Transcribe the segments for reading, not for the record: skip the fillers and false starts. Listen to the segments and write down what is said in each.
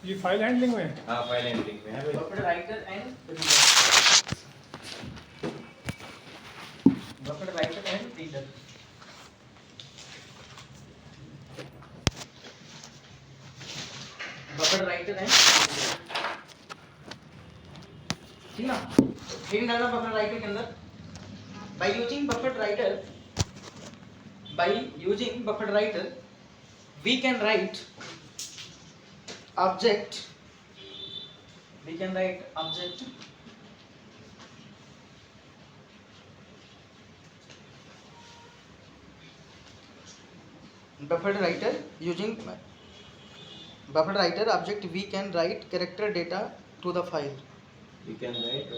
ये file handling में है? हाँ फाइल हैंडलिंग में है भाई। Buffer writer and buffer writer and reader. Buffer writer and ठीक ना, हेडिंग डालना बफर राइटर के अंदर। By using buffer writer we can write object buffer writer using buffer writer object we can write character data to the file. We can write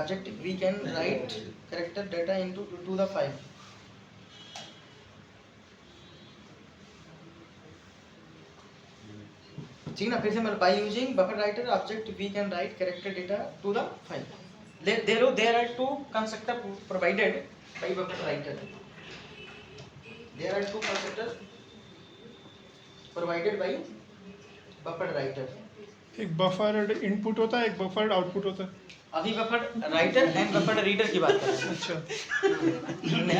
object we can write character data into to the file. ठीक ना, फिर से मतलब by using buffer writer object we can write character data to the file. There are two constructors provided by buffer writer. There are two constructors provided by buffer writer. एक buffer input होता है, एक buffer output होता है। अभी buffer writer and buffer reader की बात कर रहे हैं। अच्छा, मैं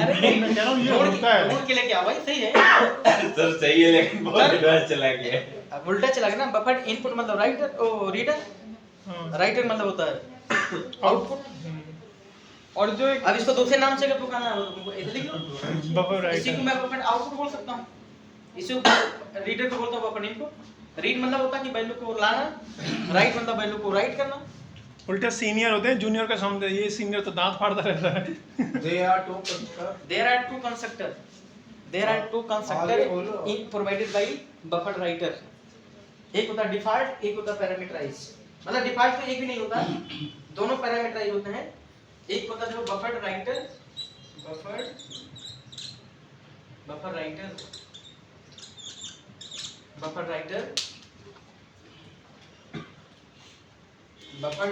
कह रहा हूँ ये होता है। नोट के लेके आओ भाई, सही है सर सही है लेकिन बहुत रिवर्स चला गया। अब उल्टा चला गया ना। बफर इनपुट मतलब राइटर ओ रीडर, राइटर मतलब होता है आउटपुट। और जो अब इसको दूसरे नाम से अगर पुकारना है तो ऐसे लिख लो बफर राइटर। इसी को मैं बफर आउटपुट बोल सकता हूँ, इसी को रीडर को बोलता हूँ बफर इनपुट। रीड मतलब होता है कि वैल्यू को लाना, राइट मतलब वैल्यू को राइट करना। उल्टा सीनियर होते हैं जूनियर का समझते, ये सीनियर तो दांत फाड़ता रहता है। There are two constructor in provided by buffer writer. एक होता है डिफॉल्ट, एक होता है पैरामीटराइज। मतलब डिफॉल्ट तो एक भी नहीं होता, दोनों पैरामीटराइज होते हैं। एक होता है जो buffer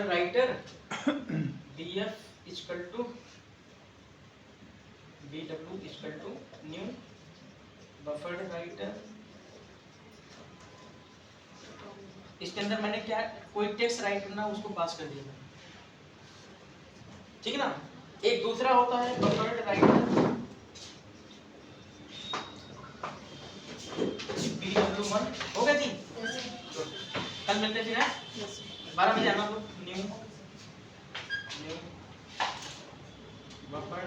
writer df equal to bw equal to new buffer writer। इसके अंदर मैंने क्या कोई टेक्स्ट राइट करना उसको पास कर दिया, ठीक है ना। एक दूसरा होता है बफर राइटर bw1। हो गया जी, कल मिलते हैं फिर 12 बजे आना। तो न्यू बफर,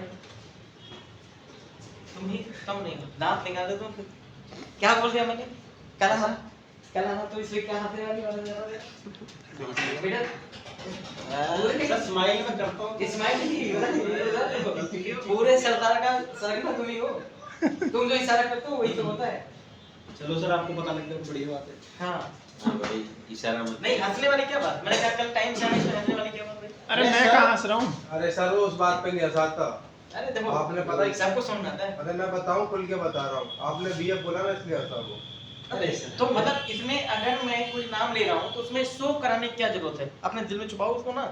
तुम ही कम नहीं दांत निकाल दे तुम। क्या बोल दिया मैंने? कल आना तो इसलिए क्या हाथ वाली वाला बेटा स्माइल में करता हूँ। स्माइल नहीं पूरे सरदार का सर ना तुम ही हो। तुम जो इशारा करते हो वही तो होता है। चलो सर, आपको पता लग गया, बढ़िया बात है। हाँ भाई इशारा मत नहीं, हंसने वाली क्या बात? मैंने कहा कल टाइम से आने से हंसने वाली क्या बात भाई? अरे मैं कहाँ हंस रहा हूँ? अरे सर वो उस बात पे नहीं हंसाता। अरे देखो आपने पता ही सबको समझ आता है। अरे मैं बताऊं, खुल के बता रहा हूँ। आपने बीएफ बोला ना इसलिए हंसा वो। तो मतलब इसमें अगर मैं कोई नाम ले रहा हूँ तो उसमें शो कराने की क्या जरूरत है? अपने दिल में छुपाओ उसको ना।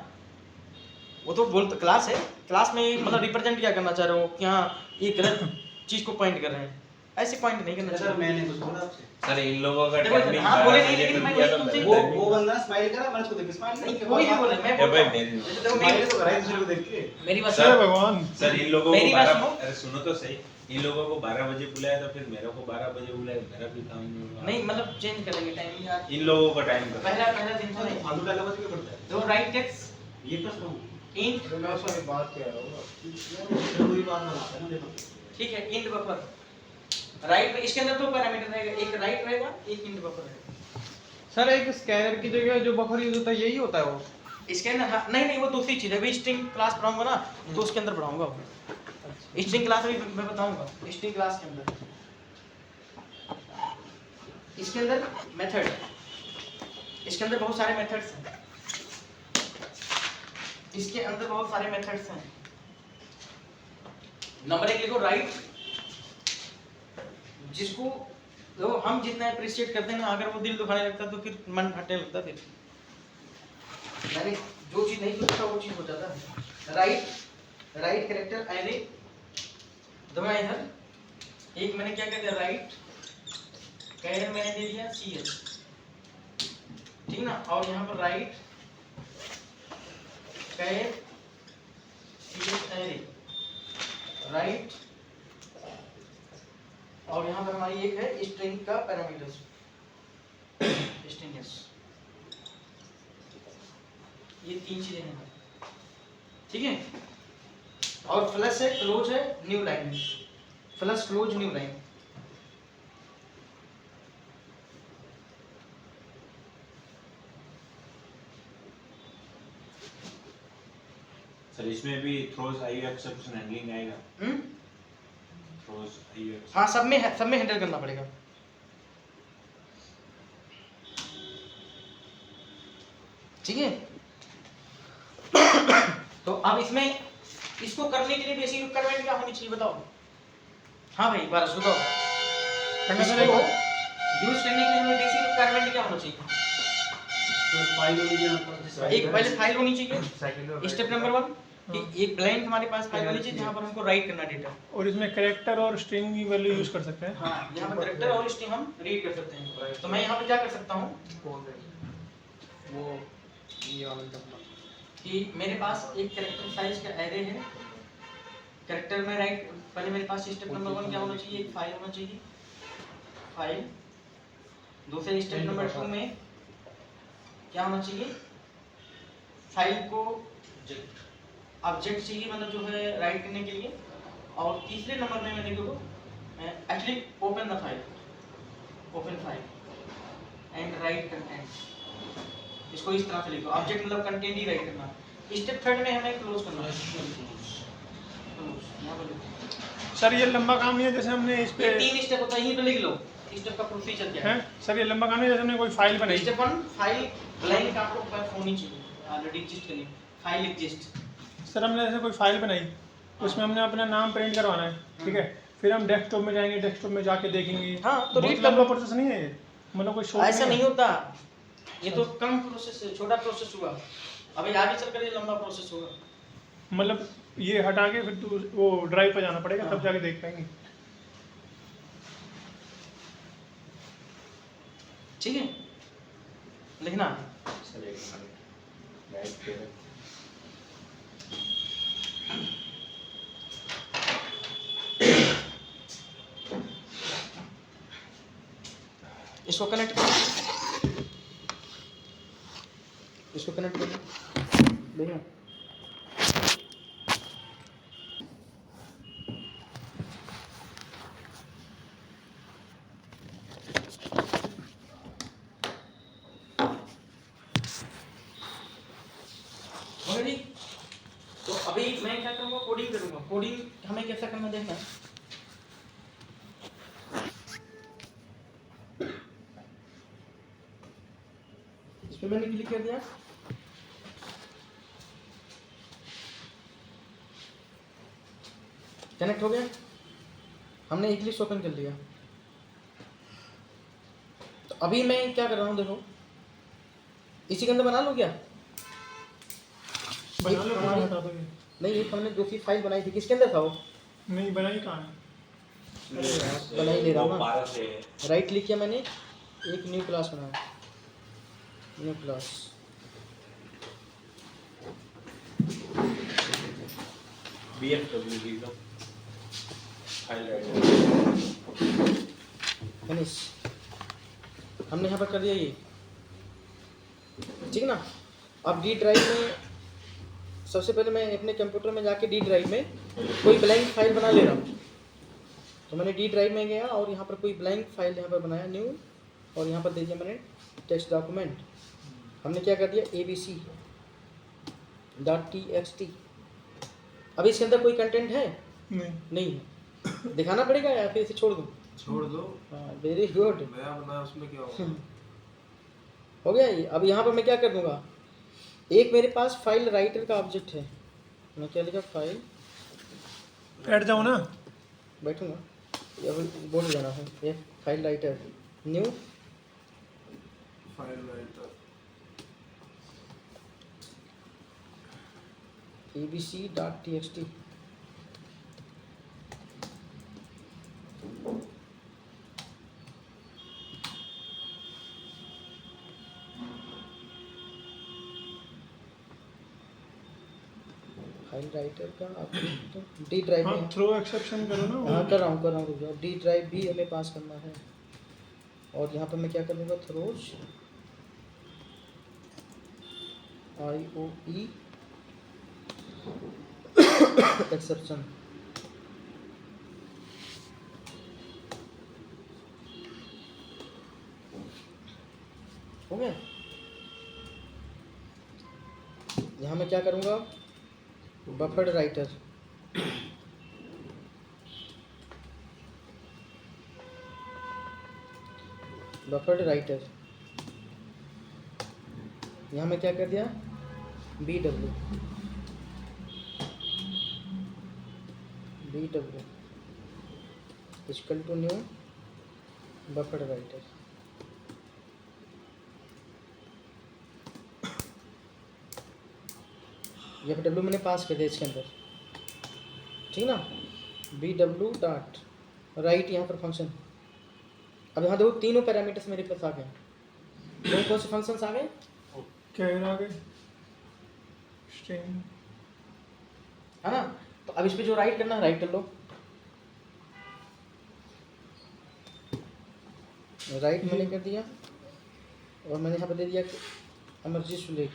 वो तो बोल क्लास है, क्लास में मतलब रिप्रेजेंट क्या करना चाह रहे हो कि हाँ ये गलत चीज को पॉइंट कर रहे हैं, ऐसे पॉइंट नहीं करना सर चाहिए। मैंने कुछ बोला आपसे? सर इन लोगों का देखो, टाइमिंग हाँ, बोले 12 नहीं, बजे लेकिन कर मैं दिया वही था तुमसे- मैंने। वो बंदा स्माइल करा, मैंने उसको देख स्माइल नहीं, नहीं वही बोले मैं ए बोल भाई रहा हूँ। मेरी देखो, स्माइल तो करा दूसरे को देख के। मेरी बात हे सुनो। भगवान, सर इन लोगों को मेरी बात 12 सुनो। अरे सुनो तो सही, इन लोगों को 12 बजे बुलाया तो फिर मेरे को 12 बजे बुलाया, मेरा भी काम नहीं होगा। नहीं मतलब चेंज करेंगे टाइमिंग यार। इन लोगों का टाइम का पहला दिन तो नहीं। फालतू डायलॉग क्यों करता है? दो राइट टेक्स्ट ये प्रश्न हूँ, इंट अरे मैं उसकी बात कह रहा हूँ। जरूरी बात बनाता है ना, देखो। ठीक है, इंट बफर राइट। इसके अंदर दो पैरामीटर रहेगा, एक राइट रहेगा, एक इंट बफर रहेगा। सर एक स्कैनर की जगह जो बफर यूज होता है यही होता है वो? इसके अंदर हाँ, नहीं वो दूसरी चीज है। अभी स्ट्रिंग क्लास पढ़ाऊंगा ना तो उसके अंदर पढ़ाऊंगा। स्ट्रिंग क्लास अभी मैं बताऊंगा स्ट्रिंग क्लास के अंदर। इसके अंदर मेथड, इसके अंदर बहुत सारे मेथड्स हैं। इसके अंदर बहुत सारे मेथड्स हैं। नंबर 1 लिखो राइट, जिसको तो हम जितना अप्रिशिएट करते हैं ना, अगर वो दिल दुखाने लगता तो फिर मन फटने लगता। फिर मैंने जो चीज नहीं सोचा वो चीज हो जाता है। राइट कैरेक्टर एरे दो इधर। एक मैंने क्या कर दिया राइट कैरियर मैंने दे दिया CS, ठीक ना। और यहाँ पर राइट कैर CS एरे राइट, और यहाँ पर हमारी एक है स्ट्रिंग का पैरामीटर्स स्ट्रिंग्स, ये 3 चीजें हैं, ठीक है। और फ्लश है, क्लोज है, new line, flush close new line. Sir इसमें भी थ्रोज आईयू एक्सेप्शन हैंडलिंग आएगा। थ्रोज आईयू एक्सेप्शन, हाँ, सब में हैंडल करना पड़ेगा। ठीक है। तो अब इसमें इसको करने के लिए बेसिक रिक्वायरमेंट क्या होनी चाहिए बताओ। हाँ भाई बारह बताओ, इसको यूज करने के लिए हमें बेसिक रिक्वायरमेंट क्या होना चाहिए। तो फाइल होनी चाहिए, एक पहले फाइल होनी चाहिए, सेकंड स्टेप नंबर 1 कि एक ब्लैंक हमारे पास फाइल होनी चाहिए जहाँ पर हमको राइट करना डेटा। और इसमें कैरेक्टर और स्ट्रिंग की वैल्यू यूज कर सकते हैं। हाँ, यहाँ पर कैरेक्टर और स्ट्रिंग हम रीड कर सकते हैं। तो मैं यहाँ पर क्या कर सकता हूँ वो ये वाला डब्बा। कि मेरे पास एक कैरेक्टर साइज का एरे है, कैरेक्टर में राइट, पहले मेरे पास स्टेप नंबर 1 क्या होना चाहिए, एक फाइल होना चाहिए, फाइल। दूसरे स्टेप नंबर 2 में क्या होना चाहिए, फाइल को ऑब्जेक्ट चाहिए, मतलब जो है राइट करने के लिए। और तीसरे नंबर में मैंने देखो actually open the file, open file and right content, इसको इस तरह से लिखो, ऑब्जेक्ट मतलब कंटेंट ही राइट करना। स्टेप 3 में हमें क्लोज करना है, क्लोज यहाँ पर लिखो। सर ये लंबा काम नहीं है, जैसे हमने इस पे ये 3 स्टेप होता है, यहीं पे लिख लो स्टेप का प्रोसीजर क्या है। है। सर ये लंबा काम नहीं है, जैसे हमने कोई फाइल बनाई। स्टेप 1 फाइल ब्लैंक आपको पास होनी चाहिए, ऑलरेडी एग्जिस्ट करनी, फाइल एग्जिस्ट। सर हमने जैसे कोई फाइल बनाई, उसमें हमने अपना नाम प्रिंट करवाना है, ठीक है। फिर हम डेस्कटॉप में जाएंगे, डेस्कटॉप में जाके देखेंगे। हाँ, तो बहुत read कर लंबा लो। प्रोसेस नहीं है ये, मतलब कोई शॉर्ट ऐसा नहीं होता, ये तो कम प्रोसेस है, छोटा प्रोसेस हुआ। अभी आगे चलकर ये लंबा प्रोसेस होगा। मतलब ये हटा के फिर तो वो ड्राइव पे जाना पड़ेगा, हाँ। तब जाके देख पाएंगे। ठीक है, लिखना। सर एक मिनट राइट पे इसको कनेक्ट करो, इसको कनेक्ट करो, देखना। जी, तो अभी मैं क्या करूँगा, कोडिंग करूँगा। कोडिंग हमें कैसा करना देखना। इस पे मैंने क्लिक कर दिया, कनेक्ट हो गया, हमने इक्लिप्स ओपन कर लिया। तो अभी मैं क्या कर रहा हूँ देखो, इसी के अंदर बना लूँ क्या। बना लो, हमारी- हटा दो ये। नहीं, एक हमने दूसरी फाइल बनाई थी, किसके अंदर था वो, नहीं बनाई कहाँ है। बना ही ले रहा हूँ ना। 12 से राइट क्लिक किया मैंने, एक न्यू क्लास बनाया, न्यू क्लास। BFW लिख दो, फाइल राइट। फिनिश, हमने यहाँ पर कर दिया ये, ठीक ना। अब डी ड्राइव में सबसे पहले मैं अपने कंप्यूटर में जाके डी ड्राइव में कोई ब्लैंक फाइल बना ले रहा हूँ। तो मैंने डी ड्राइव में गया और यहाँ पर कोई ब्लैंक फाइल यहाँ पर बनाया न्यू, और यहाँ पर दे दिया मैंने टेक्स्ट डॉक्यूमेंट। हमने क्या कर दिया, abc.txt। अब इसके अंदर कोई कंटेंट है नहीं, नहीं है, दिखाना पड़ेगा या फिर इसे छोड़ दूँ। छोड़ दो, हाँ, वेरी गुड, नया बना उसमें क्या होगा। हो गया ये। अब यहाँ पर मैं क्या कर दूंगा, एक मेरे पास फाइल राइटर का ऑब्जेक्ट है, मैं क्या लिखा, फाइल, बैठ जाओ ना। बैठूंगा या बोल जाना है, ये file writer new file writer abc.txt। File writer का आपको डी ड्राइव हाँ में थ्रो एक्सेप्शन करो ना। हाँ कर रहा हूँ रुक जाओ। डी ड्राइव भी हमें पास करना है और यहाँ पर मैं क्या कर लूँगा थ्रोज IOE एक्सेप्शन। हो गया। यहाँ मैं क्या करूँगा बफर्ड राइटर यहाँ मैं क्या कर दिया BW equal to new buffered writer. यहाँ पर W मैंने पास कर दिया इसके अंदर, ठीक ना। BW डॉट राइट यहाँ पर फंक्शन। अब यहाँ देखो तीनों पैरामीटर्स मेरे पास आ गए। कौन से फंक्शंस आ गए? कैर आ गए, स्ट्रिंग, है ना। तो अब इस पे जो राइट करना है राइट कर लो। राइट मैंने कर दिया और मैंने यहाँ पे दे दिया एमर्जी सुलेख।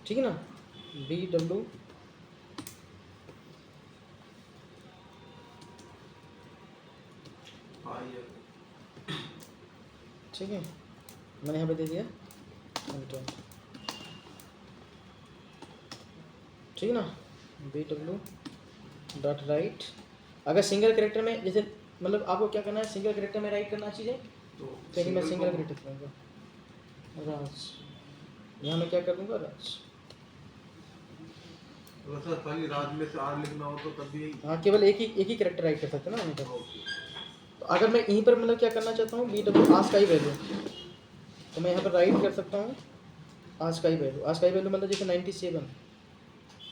ठीक है ना। BW ठीक है, मैंने यहाँ पे दे दिया एंटर। ठीक है ना। BW dot right. अगर सिंगल कैरेक्टर में जैसे मतलब आपको क्या करना है सिंगल कैरेक्टर में राइट करना चीज़ें तो कहीं मैं सिंगल कैरेक्टर करूँगा राज। यहाँ मैं क्या कर दूँगा राज। सर खाली राज में से आर लिखना हो तो तब भी हाँ केवल एक ही कैरेक्टर राइट कर सकते हैं ना वहीं पर। तो अगर मैं यहीं पर मतलब क्या करना चाहता हूँ BW आज का ही वैल्यू, तो मैं यहाँ पर राइट कर सकता हूँ आज का ही वैल्यू। आज का ही वैल्यू मतलब जैसे 97,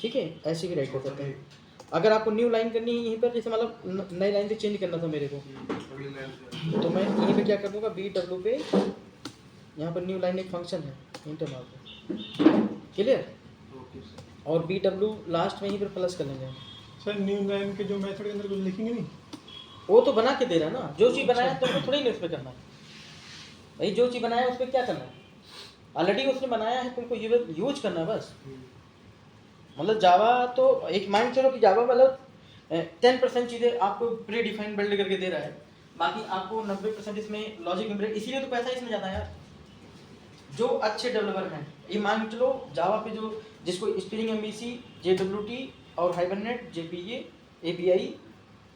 ठीक है, ऐसे भी राइट कर सकते हैं। अगर आपको न्यू लाइन करनी है यहीं पर, जैसे मतलब नई लाइन से चेंज करना था मेरे को, अगली लाइन से तो मैं यहीं पे क्या कर दूँगा BW पे यहाँ पर न्यू लाइन एक फंक्शन है इंटर मार दो। क्लियर। Okay sir. और BW लास्ट में यहीं पर प्लस कर लेंगे। सर न्यू लाइन के जो मेथड के अंदर कुछ लिखेंगे नहीं, वो तो बना के दे रहा है ना, जो चीज़ बनाया तो थोड़ी नहीं उस पर करना है भाई। जो चीज़ बनाया उस पर क्या करना है, ऑलरेडी उसने बनाया है, तुमको यूज करना है बस। मतलब जावा तो एक माइंड चलो कि जावा मतलब 10% चीज़ें आपको प्री डिफाइंड बिल्ड करके दे रहा है, बाकी आपको 90% इसमें लॉजिक इम्प्रेट, इसीलिए तो पैसा इसमें ज़्यादा है यार। जो अच्छे डेवलपर हैं ये मान के चलो जावा पे जो जिसको स्प्रिंग MVC JWT और हाइबरनेट JPA API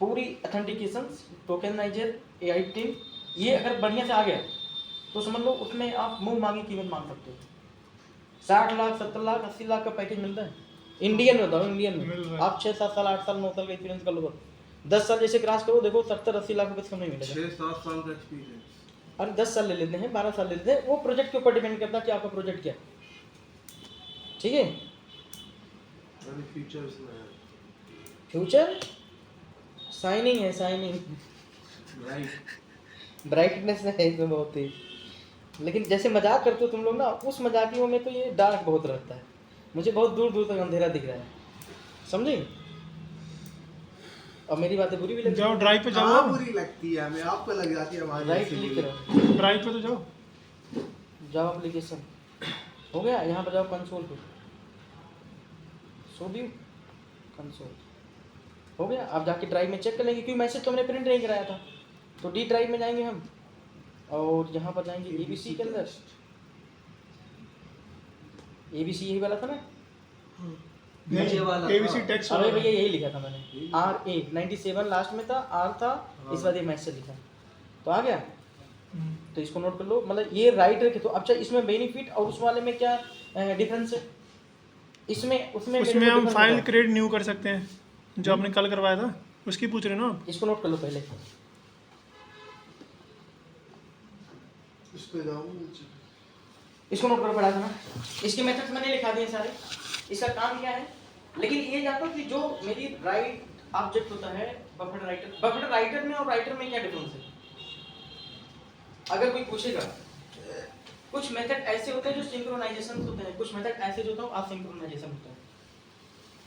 पूरी ऑथेंटिकेशंस टोकनाइजर AI टीम ये अगर बढ़िया से आ गया तो समझ लो उसमें आप मुंह मांगी कीमत मांग सकते हो। 60 लाख 70 लाख 80 लाख का पैकेज मिलता है इंडियन में। बताओ इंडियन मिल में रहा है। आप 6-7 साल 8 साल 9 साल का एक्सपीरियंस कर लो, 10 साल जैसे क्रॉस करो देखो 70-80 लाख रुपये से कम नहीं मिलेगा। 6-7 साल का एक्सपीरियंस। अरे 10 साल ले लेते हैं 12 साल ले लेते हैं, वो प्रोजेक्ट के ऊपर डिपेंड करता है कि आपका प्रोजेक्ट क्या है। ठीक है। यानी फीचर्स में है। फ्यूचर शाइनिंग है, शाइनिंग राइट। ब्राइटनेस है इसमें बहुत ही। लेकिन जैसे मजाक करते हो तुम लोग ना, उस मजाकियों में तो ये डार्क बहुत रहता है। मुझे बहुत दूर दूर तक अंधेरा दिख रहा है, समझे। और मेरी बातें बुरी भी लगती जाओ ड्राइव पे कहाँ जाओ, बुरी लगती है हमें, आपको लग जाती है हमारी राइट ऐसी क्लिक बुरी। करो, ड्राइव पे तो जाओ। जाओ एप्लीकेशन हो गया, यहाँ पर जाओ कंसोल पे, शो व्यू कंसोल हो गया। आप जाके ड्राइव में चेक कर लेंगे, क्योंकि मैसेज तो हमने प्रिंट नहीं कराया था। तो डी ड्राइव में जाएंगे हम और यहाँ पर जाएंगे ABC के अंदर। ABC यही वाला था ना, नीचे वाला ABC टेक्स्ट अरे भैया यही लिखा था मैंने, RA 97 लास्ट में था, R था, इस बार ये मैसेज लिखा तो आ गया। तो इसको नोट कर लो, मतलब ये राइट रखे। तो अच्छा इसमें बेनिफिट और उस वाले में क्या डिफरेंस है? इसमें उसमें उसमें हम फाइल क्रिएट न्यू कर सकते हैं, जो आपने कल करवाया था उसकी पूछ रहे हो ना आप। इसको नोट कर लो पहले। इस पे जाऊँ इसको नोट करो पड़ा था ना, इसके मेथड्स मैंने लिखा दिए सारे। इसका काम क्या है, लेकिन ये जानते हो कि जो मेरी राइट ऑब्जेक्ट होता है बफर राइटर में और राइटर में क्या डिफरेंस है? अगर कोई पूछेगा कुछ मेथड ऐसे होते हैं जो सिंक्रोनाइजेशन होते हैं, कुछ मेथड ऐसे जो होते हैं असिंक्रोनाइजेशन होते हैं,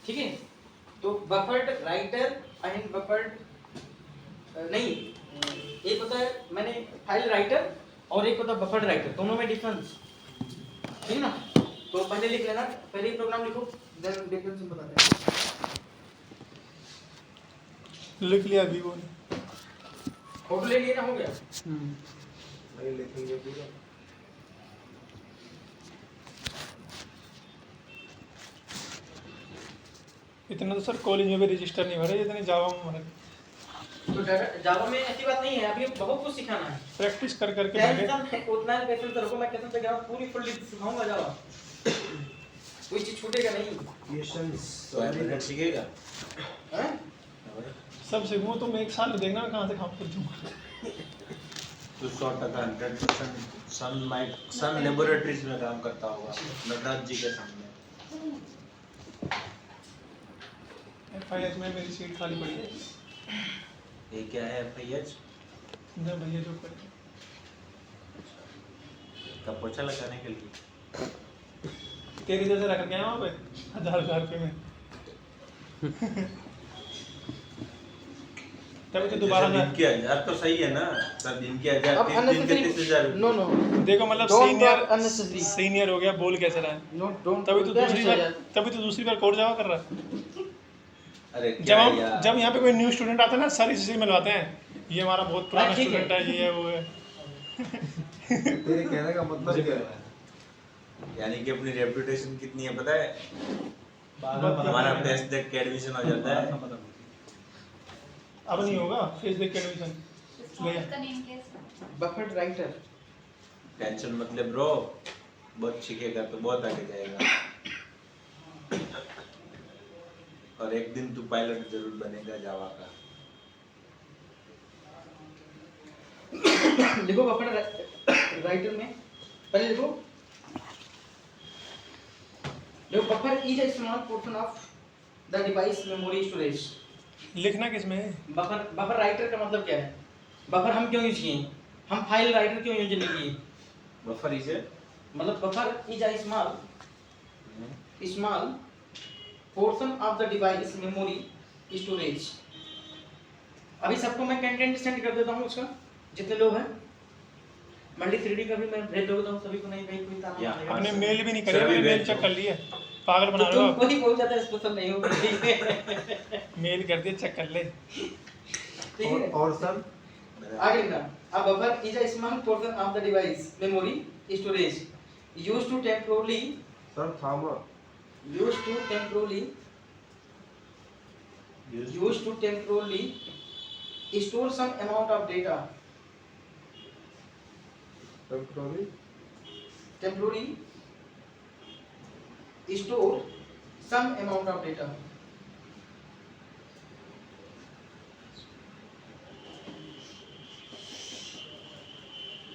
ठीक है। तो बफर्ड राइटर एंड बफर्ड नहीं, एक होता है मैंने फाइल राइटर और एक होता है बफर्ड राइटर, दोनों में डिफरेंस, ठीक है ना। तो पहले लिख लेना, पहले ही प्रोग्राम लिखो, देन डिफरेंस बताते हैं। लिख लिया अभी वो फोटो ले लिए ना, हो गया। नहीं लिखेंगे पूरा। इतना तो सर कॉलेज में भी रजिस्टर नहीं भरे जितने जावा में भरे। तो जावा में ऐसी बात नहीं है, अभी बहुत कुछ सिखाना है। प्रैक्टिस कर करके भरे। टेंशन उतना पेशेंस रखो, मैं कसम से कह रहा हूं पूरी फुल्ली सिखाऊंगा जावा, कोई चीज छूटेगा नहीं। क्वेश्चंस तो एम्बेडेड सीखेगा हैं? सब सीखूँ तो मैं 1 साल में देखना कहाँ से काम कर दूँगा। तो 100% 100% सन लेबोरेटरीज में काम करता होगा नटराज जी के सामने। FIH में मेरी सीट खाली पड़ी है। ये क्या है FIH? ना भैया जो करे का पोछा लगाने के लिए। तेरी जैसे रख गया वहाँ पे 1000 रुपये में। तभी तो दोबारा जैसे दिन के 1000 तो सही है ना सर, दिन के 1000 अब 3 दिन के 30,000 unnecessary, नो नो, देखो मतलब Don't talk unnecessary. सीनियर हो गया, बोल कैसे रहा है। नो डोंट, तभी तो दूसरी बार कोड जावा कर रहा है। अरे जब क्या हम यार, जब यहाँ पे कोई न्यू स्टूडेंट आता है ना, सर इसी से मिलवाते हैं, ये हमारा बहुत पुराना ठीक है। स्टूडेंट है, ये है वो है। तेरे कहने का मतलब क्या है? यानी कि अपनी रेपुटेशन कितनी है पता है? बात- हमारा फेस देख के एडमिशन हो जाता है। अब नहीं होगा फेस देख के एडमिशन गया। इसका नेम क्या है? Buffered writer. टेंशन मत ले ब्रो, बहुत सीखेगा तो बहुत आगे जाएगा, और एक दिन तू पायलट जरूर बनेगा जावा का। लिखो बफर राइटर में, पहले लिखो buffer is a small portion of the device memory storage. लिखना किसमें है? बफर राइटर का मतलब क्या है? बफर हम क्यों यूज किए, हम फाइल राइटर क्यों यूज नहीं किए? बफर इज मतलब buffer is a small portion of the device memory storage. अभी सबको मैं कंटेंट सेंड कर देता हूँ उसका, जितने लोग हैं। मल्टी 3D का भी मैं भेज देता हूँ सभी को, नहीं भाई कोई ताना या, मारेगा। आपने मेल भी नहीं सर, करी, अभी मेल भेज चेक दो। कर लिए, पागल बना तो रहे हो तुम कोई बोल जाता है स्पेशल नहीं होगा, ठीक है? मेल कर दिया, चेक कर ले। ठीक है, और सर आगे लिखना। A buffer is a small portion of the device memory storage used to temporarily sir थामा store some amount of data. Temporarily store some amount of data.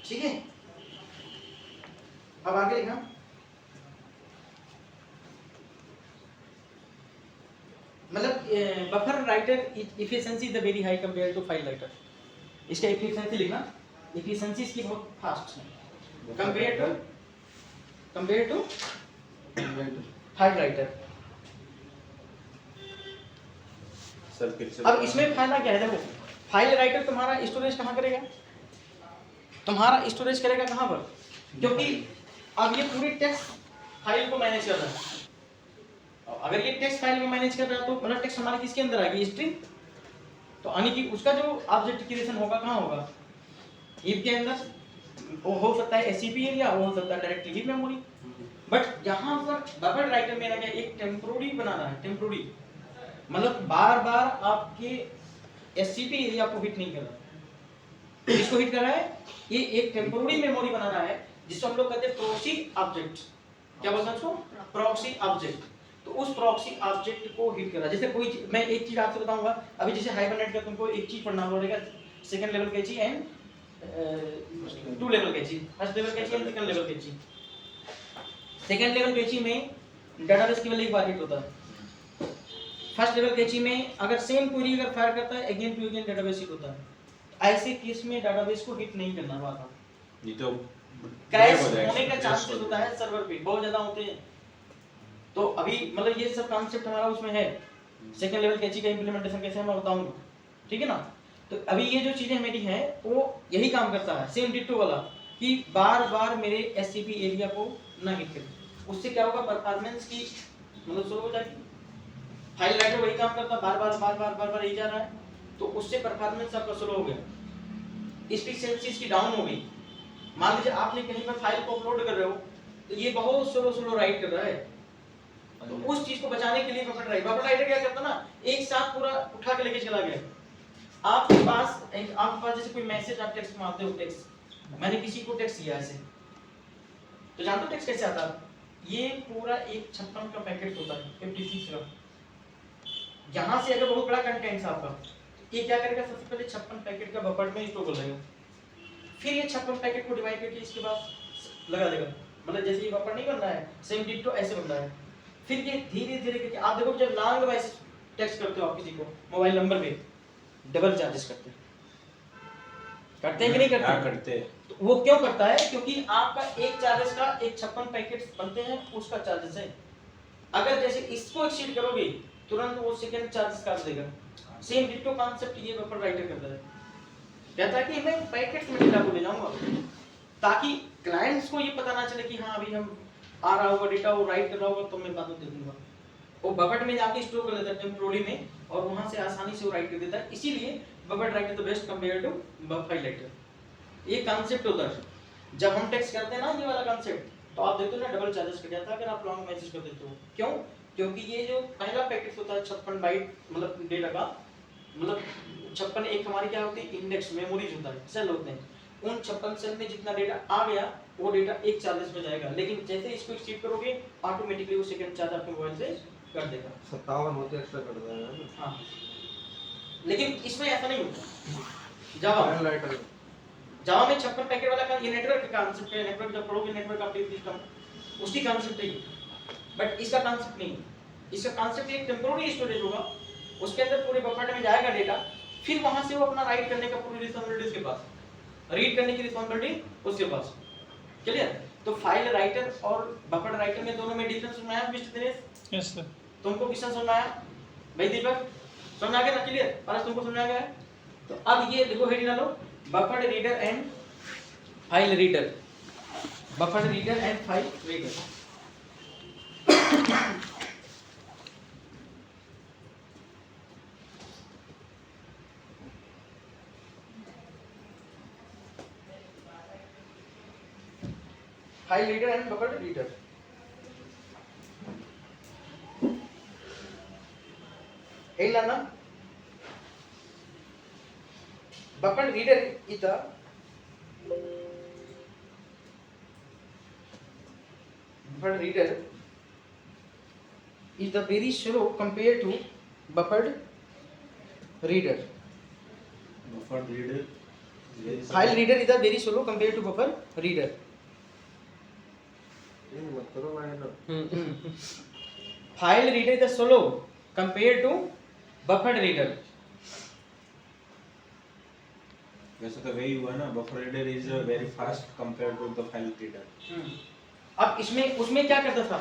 ठीक है, अब आगे लिखना। मतलब buffer writer efficiency the very high compare to file writer. इसका efficiency लिखना, efficiency इसकी बहुत फास्ट है compare to file writer. Sir फिर से अब इसमें फायदा क्या है? देखो, फाइल राइटर तुम्हारा स्टोरेज कहाँ करेगा? तुम्हारा स्टोरेज करेगा कहाँ पर? क्योंकि अब ये पूरी टेक्स्ट फाइल को मैनेज कर रहा है। अगर ये टेक्स्ट फाइल को मैनेज कर रहा है तो मतलब टेक्स्ट हमारी किसके अंदर आएगी? स्ट्रिंग। तो यानी कि उसका जो ऑब्जेक्ट क्रिएशन होगा कहाँ होगा? हीप के अंदर। वो हो सकता है एससीपी एरिया, वो हो सकता है डायरेक्टली हीप मेमोरी। बट यहाँ पर बफर राइटर में लगा एक टेम्पोररी बनाना है। टेम्पोररी मतलब बार बार आपके एससीपी एरिया को हिट नहीं कर रहा। इसको हिट कर रहा है, ये एक टेम्पोररी मेमोरी बना रहा है जिसको हम लोग कहते हैं प्रॉक्सी ऑब्जेक्ट। क्या बोलते हैं उसको? Proxy object. तो उस प्रॉक्सी ऑब्जेक्ट को हिट कर रहा है। जैसे कोई मैं एक चीज आपसे बताऊंगा, अभी जैसे हाइबरनेट का तुमको एक चीज पढ़ना पड़ेगा, second level cache and 2 level cache, first level cache and second level cache. Second level cache में डेटाबेस केवल एक बार हिट होता है। फर्स्ट लेवल कैची में अगर सेम क्वेरी अगर फायर करता है again to again database hit होता है। ऐसे केस में डेटाबेस को हिट नहीं करना बार-बार। ये तो क्रैश हो जाएगा, होने का crash चांसेस हो होता है सर्वर पे, बहुत ज्यादा होते हैं। तो अभी मतलब ये सब कॉन्सेप्ट हमारा उसमें है, सेकंड लेवल कैची का इंप्लीमेंटेशन कैसे है मैं बताऊंगा, ठीक है ना। तो अभी ये जो चीजें मेरी हैं वो यही काम करता है, सेम डिट्टो वाला, कि बार बार मेरे एससीपी एरिया को ना हिट करे। उससे क्या होगा, परफॉर्मेंस की मतलब स्लो हो जाएगी। फाइल राइटर वही काम करता है, बार बार यही जा रहा है, तो उससे परफॉर्मेंस आपका स्लो हो गया, एफिशिएंसी इसकी डाउन हो गई। मान लीजिए आपने कहीं पर फाइल को अपलोड कर रहे हो तो ये बहुत स्लो राइट कर रहा है, तो उस चीज को बचाने के लिए बफर राइटर क्या करता ना, एक साथ पूरा उठा के लेके चला गया। आपके पास जैसे कोई मैसेज आप टेक्स्ट मारते हो, टेक्स्ट मैंने किसी को टेक्स्ट किया ऐसे, तो जानते हो टेक्स्ट कैसे आता है, ये पूरा एक 56 का पैकेट होता है, 56 का। यहाँ से अगर बहुत बड़ा कंटेंट है आपका, ये क्या करेगा, सबसे पहले 56 पैकेट का बफर में स्टोर कर लेगा, फिर ये 56 पैकेट को डिवाइड करके इसके बाद लगा देगा। मतलब जैसे ये बफर नहीं बन रहा है, सेम डिट्टो ऐसे बन रहा है। फिर ये धीरे धीरे करके आप देखो, जब लॉन्ग मैसेज टेक्स्ट करते हो आप किसी को मोबाइल नंबर पे, डबल चार्जेस करते हैं कि नहीं करते? क्या करते हैं? तो वो क्यों करता है, क्योंकि आपका एक चार्जेस का एक 56 पैकेट बनते हैं उसका चार्जेस है। अगर जैसे इसको एक्सीड करोगे तुरंत वो सेकंड चार्जेस काट देगा। सेम डिट्टो कॉन्सेप्ट ये बफर राइटर करता है, कहता है कि मैं पैकेट्स में डेटा को ले जाऊंगा ताकि क्लाइंट्स को ये पता ना चले कि हाँ अभी हम आ रहा होगा डेटा, वो राइट कर रहा होगा तो मैं बाद में दे दूंगा। वो बफर में जाके स्टोर कर लेता है टेम्पोररी में, और वहां से आसानी से वो राइट कर देता है। इसीलिए buffer writer the best compare to file writer. ये कॉन्सेप्ट होता है। जब हम टेक्स्ट करते हैं ना ये वाला कॉन्सेप्ट, तो आप देखते हो ना डबल चार्जेस कट जाता है अगर आप लॉन्ग मैसेज कर देते हो। क्यों? क्योंकि ये जो पहला पैकेट होता है 56 बाइट मतलब डेटा का, मतलब 56 एक हमारी क्या होती है, इंडेक्स मेमोरीज होता है, सेल होते हैं। उन 56 सेल में जितना डेटा आ गया वो डेटा एक चार्जेस में जाएगा, लेकिन जैसे इसको एक्सीड करोगे ऑटोमेटिकली वो सेकंड चार्ज आपके मोबाइल से कर देगा। 57 होते एक्स्ट्रा कर देगा ना। हाँ, लेकिन इसमें ऐसा नहीं होता। जावा में 56 पैकेट वाला का ये नेटवर्क का कांसेप्ट है। नेटवर्क जब पढ़ोगे नेटवर्क ऑपरेटिंग सिस्टम उसकी कांसेप्ट है, बट इसका कांसेप्ट नहीं। इसका कांसेप्ट एक टेम्पोररी स्टोरेज होगा, उसके अंदर पूरे बफर में जाएगा डेटा, फिर वहां से वो अपना राइट करने का पूरी रिस्पांसिबिलिटी उसके पास, रीड करने की रिस्पांसिबिलिटी उसके पास। क्लियर? तो फाइल राइटर और बफर राइटर में दोनों में डिफरेंस समझ आया मिस्टर दिनेश? Yes sir. तुमको क्वेश्चन समझ आया भाई दीपक? समझ आ गया ना? क्लियर? पर तुमको समझ आ गया है? तो अब ये देखो हेडिंग डालो, buffer reader and file reader. Buffer reader and file reader. File reader and buffer reader. Helena, buffer reader is the very slow compared to buffered reader. Buffer reader. File reader is the very slow compared to buffer reader. मत करो भाई ना। File reader is the slow compared to buffered reader. वैसे तो वही हुआ ना, buffer reader is very fast compared to the file reader. अब इसमें उसमें क्या करता था,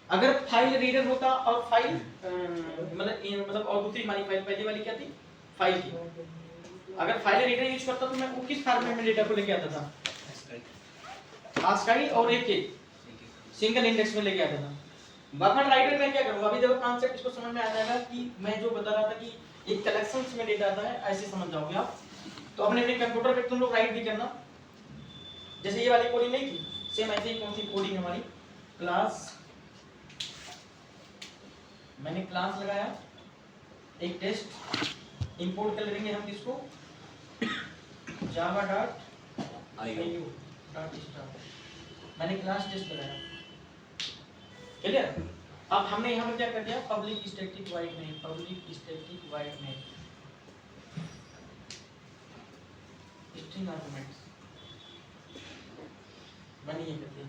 अगर फाइल रीडर होता और फाइल मतलब और दूसरी हमारी फाइल पहली वाली क्या थी, फाइल की, अगर फाइल रीडर यूज करता तो मैं वो किस फॉर्मेट में डेटा को लेके आता था, ASCII और एक सिंगल इंडेक्स में लेके आता था। बफर राइटर में क्या करूंगा, अभी देखो कॉन्सेप्ट इसको समझ में आ जाएगा कि मैं जो बता रहा था कि एक कलेक्शंस में डेटा आता है, ऐसे समझ जाओगे आप। तो अपने अपने कंप्यूटर पे तुम लोग राइट भी करना, जैसे ये वाली कोडिंग नहीं थी, सेम ऐसे ही कौन सी कोडिंग हमारी क्लास, मैंने क्लास लगाया, एक टेस्ट इंपोर्ट कर लेंगे हम इसको java.io मैंने क्लास टेस्ट लगाया। क्लियर? अब हमने यहाँ पे क्या कर दिया, public static void main, public static void main string arguments मैंने ये कर दिया।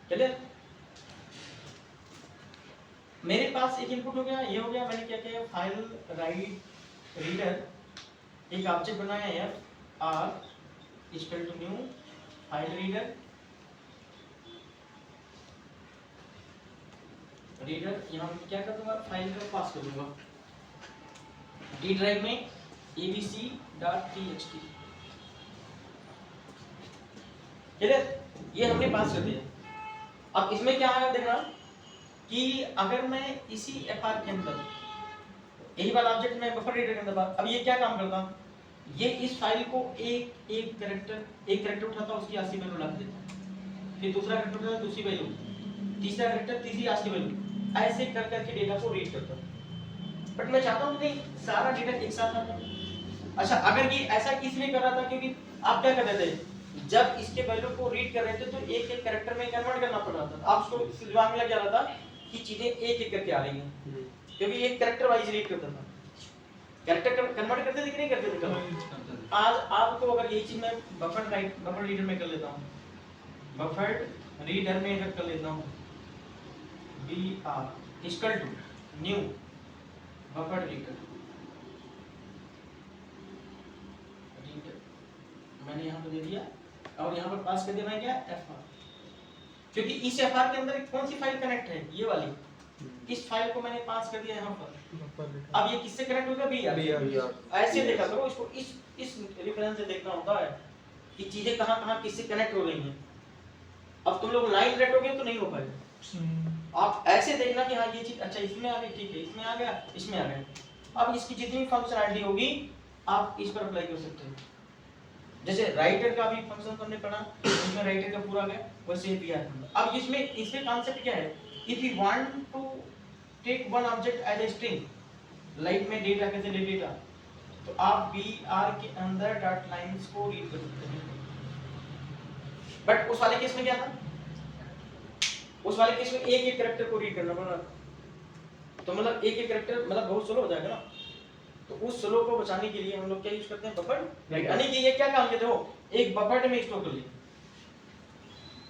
क्लियर? मेरे पास एक इनपुट हो गया, ये हो गया। मैंने क्या किया, फाइल राइट रीडर एक ऑब्जेक्ट बनाया है, r equal to new file reader यहाँ पे क्या कर दूंगा, फाइल को पास कर दूंगा डी ड्राइव में abc.txt। क्लियर, ये हमने पास कर दिया। अब इसमें क्या आएगा देखना कि अगर मैं इसी fr के अंदर यही वाला ऑब्जेक्ट में बफर रीडर के अंदर अब ये क्या काम करता, ये इस फाइल को एक कैरेक्टर उठाता उसकी ASCII वैल्यू लगा देता, फिर दूसरा कैरेक्टर उठाता दूसरी वैल्यू, तीसरा कैरेक्टर तीसरी ASCII वैल्यू, ऐसे कर करके डेटा को रीड करता। बट मैं चाहता हूं कि नहीं सारा डेटा एक साथ आता। अच्छा, अगर ये ऐसा इसलिए कर रहा था क्योंकि आप क्या कर रहे थे, जब इसके वैल्यू को रीड कर रहे थे तो एक एक कैरेक्टर में कन्वर्ट करना पड़ रहा था। आप उसको दिमाग में लग जा रहा था कि चीजें एक एक करके आ रही हैं, क्योंकि एक कैरेक्टर वाइज रीड करता था। कैरेक्टर कन्वर्ट करते थे कि नहीं करते थे? आज आपको अगर यही चीज मैं बफर रीडर में कर लेता हूँ, बफर रीडर में अगर कर लेता हूँ br equal to new buffer reader, मैंने यहाँ पे दे दिया और यहाँ पर पास कर दिया मैं क्या fr, क्योंकि इस fr के अंदर कौन सी फाइल कनेक्ट है, ये वाली, इस फाइल को मैंने पास कर दिया यहाँ पर। अब ये किससे कनेक्ट होगा, br। ऐसे देखा करो इसको, इस रेफरेंस से देखना होता है कि चीजें कहाँ किससे कनेक्ट हो रही हैं। अब तुम लोग लाइन रटोगे तो नहीं हो पाएगा, आप ऐसे देखना कि हाँ ये चीज अच्छा इसमें आ गई, ठीक है इसमें आ गया, इसमें आ गया। अब इसकी जितनी फंक्शनैलिटी होगी आप इस पर अप्लाई कर सकते हो। जैसे राइटर का भी फंक्शन हमने पढ़ा, उसमें राइटर का पूरा गया, वैसे भी है। अब इसमें कॉन्सेप्ट क्या है, if you want to take one object as a string like में डेटा कैसे ले डेटा, तो आप br के अंदर डॉट लाइंस को रीड कर सकते हैं। बट उस वाले केस में क्या था, उस वाले केस में एक कैरेक्टर को रीड करना पड़ा, तो मतलब एक कैरेक्टर मतलब बहुत स्लो हो जाएगा ना। तो उस स्लो को बचाने के लिए हम लोग क्या यूज करते हैं, बफर राइट। यानी कि ये क्या काम करते हो, एक बफर में स्टोर कर लिया,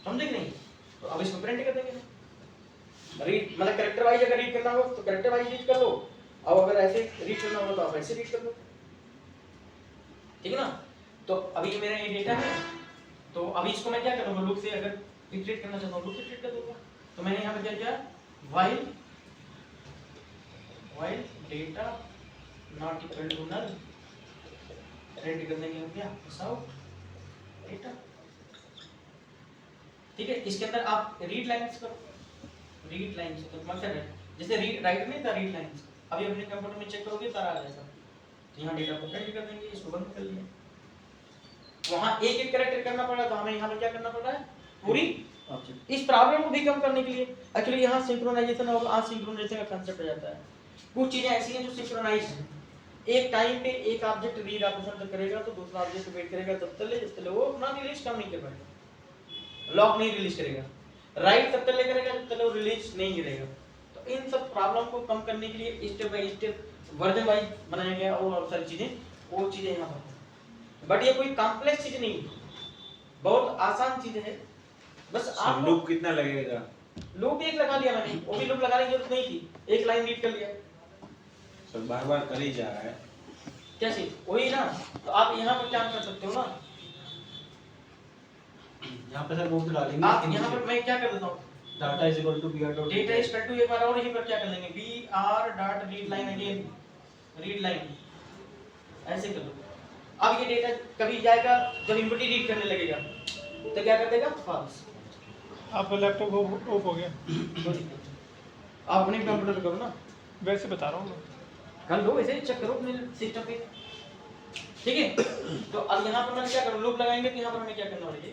समझे कि नहीं? तो अब इसको प्रिंट कर देंगे, रीड मतलब कैरेक्टर वाइज अगर रीड करना हो तो कैरेक्टर वाइज रीड कर लो, और अगर ऐसे रीड करना हो तो आप ऐसे रीड कर लो, ठीक है ना। तो अभी मेरा ये डेटा है, तो अभी इसको मैं क्या करूंगा, लूप से अगर इटरेट करना चाहता हूं लूप से इटरेट कर दूंगा। तो मैंने यहां पे क्या किया, while data not equal to null print कर देंगे हम क्या, आउट डेटा, ठीक है। इसके अंदर आप रीड लाइंस करो, रीड लाइंस तो मतलब है जैसे रीड राइट नहीं था, रीड लाइंस अभी अपने कंप्यूटर में चेक करोगे सारा आ जाएगा। तो यहाँ डेटा को प्रिंट कर देंगे, इसको बंद कर लिया। वहां एक एक कैरेक्टर करना पड़ा, तो हमें यहाँ पे क्या करना पड़ रहा है, पूरी ऑब्जेक्ट। इस प्रॉब्लम को भी कम करने के लिए एक्चुअली यहाँ सिंक्रोनाइजेशन और असिंक्रोनाइजेशन का कांसेप्ट आ जाता है। कुछ चीजें ऐसी हैं जो सिंक्रोनाइज हैं, एक टाइम पे एक ऑब्जेक्ट रीड ऑपरेशन करेगा तो दूसरा ऑब्जेक्ट वेट करेगा तब तक वो अपना रिलीज काम नहीं कर पाएगा, लॉक नहीं रिलीज करेगा, राइट तब तक करेगा जब तक वो रिलीज नहीं करेगा। तो इन सब प्रॉब्लम को कम करने के लिए step by step version wise बनाया गया और बहुत सारी चीजें, वो चीजें यहाँ पर। बट ये कोई कॉम्प्लेक्स चीज नहीं, बहुत आसान चीज है। बस आप लूप कितना लगेगा, लूप एक लगा लिया मैंने, वो भी लूप लगाने की जरूरत नहीं थी, एक लाइन रीड कर लिया। सर बार-बार कर ही जा रहा है, कैसे, वही ना। तो आप यहाँ पर क्या कर सकते हो ना, यहाँ पे सर लूप डालेंगे, आप यहाँ पर मैं क्या कर देता हूँ, data is equal to br dot data is equal to एक बार और यहीं पर क्या कर लेंगे, br dot read line again, read line ऐसे कर लो। अब ये डेटा कभी जाएगा जब इनपुट ही रीड करने लगेगा तो क्या कर देगा, फॉल्स। आपका लैपटॉप ऑफ हो गया, आप अपने कंप्यूटर पे करो ना, वैसे बता रहा हूँ मैं। कर लो ऐसे चेक करो अपने सिस्टम पे, ठीक है। तो अब यहाँ पर मैं क्या करूँ, लूप लगाएंगे तो यहाँ पर हमें क्या करना पड़ेगा,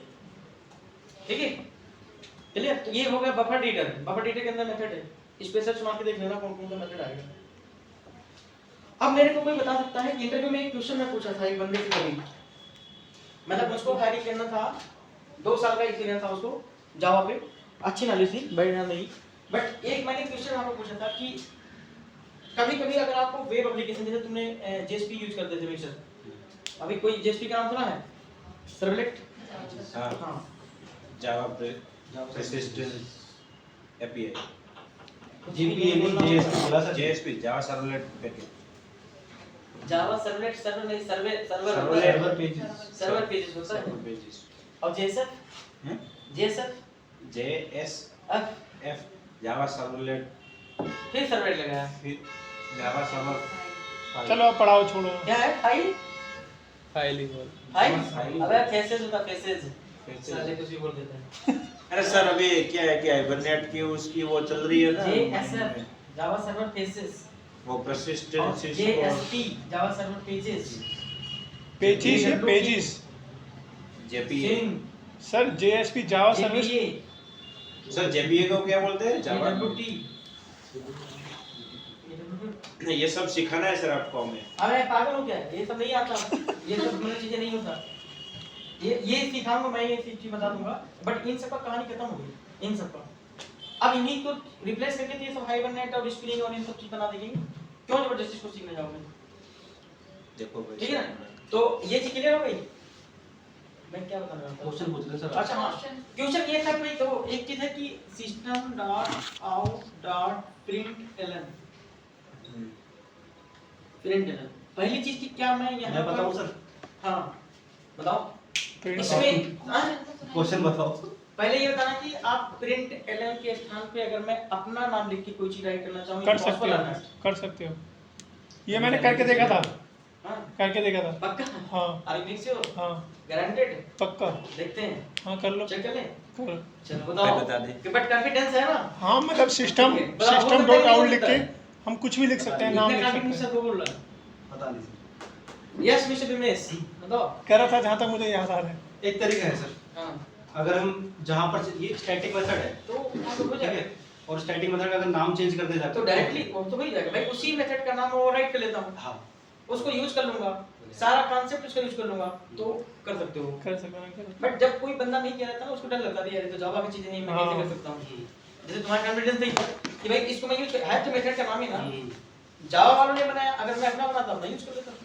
ठीक है क्लियर। तो ये हो गया बफर रीडर। बफर रीडर के अंदर मेथड है, स्पेशल मार के देख लेना कौन कौन सा मेथड आएगा। अब मेरे को कोई बता सकता है कि इंटरव्यू में एक क्वेश्चन मैं पूछा था एक बंदे से, कभी मतलब मुझको हायरिंग करना था, 2 साल का एक्सपीरियंस था उसको, जावा पे अच्छी नॉलेज थी, बढ़िया नहीं। बट एक मैंने क्वेश्चन वहाँ पे पूछा था कि कभी-कभी अगर आपको वेब एप्लीकेशन, जैसे तुमने जेएसपी यूज करते थे मिक्सर, अभी कोई जेएसपी का नाम सुना है, सर्वलेट, हां Java persistence API, JSP Java servlet package, Java servlet server नहीं server server pages server pages होता है। पेजेस और JSF हम्म? JSF JSF F Java servlet, फिर सर्वलेट लगाया। फिर जावा सर्वर चलो अब पढ़ाओ, छोड़ो। क्या है फाइल फाइल ही बोल। File file. अबे फेसेस होता फेसेस Faces। साले कुछ भी बोल देते हैं। अरे सर अभी क्या है कि हाइबरनेट की उसकी वो चल रही है ना, JSF जावा सर्वर फेसेस वो और persistency JSP Java server pages pages या पेजिस? जेपीए। सिम sir JSP Java service. JPA sir JPA को क्या बोलते हैं? जावा। AWT ये सब सिखाना है सर आपको हमें। अबे पागल हो क्या? ये सब नहीं आता, ये सब मतलब चीजें नहीं होता। ये सिखाऊंगा मैं, ये चीज बता दूंगा, बट इन सब का कहानी खत्म हो गई, इन सब का। अब इन्हीं को रिप्लेस करके तो ये सब हाइबरनेट और स्प्रिंग और इन सब चीज बना देंगे। क्यों जबरदस्ती इसको सीखने जाओगे? देखो भाई, ठीक है ना? तो ये चीज क्लियर हो गई। मैं क्या बताना चाहता हूं? क्वेश्चन पूछ ले सर। अच्छा हाँ, क्वेश्चन ये था भाई, तो एक चीज है कि system dot out dot println पहली चीज की क्या मैं यहाँ मैं बताऊं सर? हाँ बताओ। प्रिंट इसमें क्वेश्चन बताओ। पहले ये बताना कि आप प्रिंट एलन के स्थान पे अगर मैं अपना नाम लिख के कोई चीज राइट करना चाहूँ कर सकते हो, कर सकते हो। ये मैंने करके देखा था, हाँ करके देखा था। पक्का? हाँ अरे मिक्स हो हाँ गारंटेड? पक्का। देखते हैं, हाँ कर लो, चेक कर लें। कर। चलो भाई बताओ बता दे। कि बट कॉन्फिडेंस है ना? हाँ मतलब सिस्टम ठीक है, बताओ, सिस्टम हो डॉट सकता है आउट नहीं लिख के होता है। हम कुछ भी लिख सकते हैं, नाम इतने लिख कॉन्फिडेंस सकते से हैं। वो बोल रहा है। बता दीजिए। यस मिस्टर बिमेश बताओ। कह रहा था जहाँ तक मुझे याद आ रहा है। एक तरीका है सर, हाँ अगर हम जहाँ पर ये स्टैटिक मेथड है, तो वहाँ पे हो ठीक जाएगा। है, और स्टैटिक मेथड का अगर नाम चेंज कर देता है तो डायरेक्टली वो तो हो ही जाएगा भाई, उसी मेथड का नाम वो राइट कर लेता हूँ, हाँ उसको यूज कर लूंगा, सारा कॉन्सेप्ट उसका यूज कर लूंगा, तो कर सकते हो। कर सकते हैं, कर। बट जब कोई बंदा नहीं किया रहता ना, उसको डर लगता है यार ये तो जावा की चीजें नहीं, मैं कैसे कर सकता हूँ। जैसे तुम्हारा कॉन्फिडेंस नहीं कि भाई इसको मैं यूज है, तो मेथड का नाम ही ना जावा वालों ने बनाया, अगर मैं अपना बनाता हूँ मैं यूज कर लेता हूँ।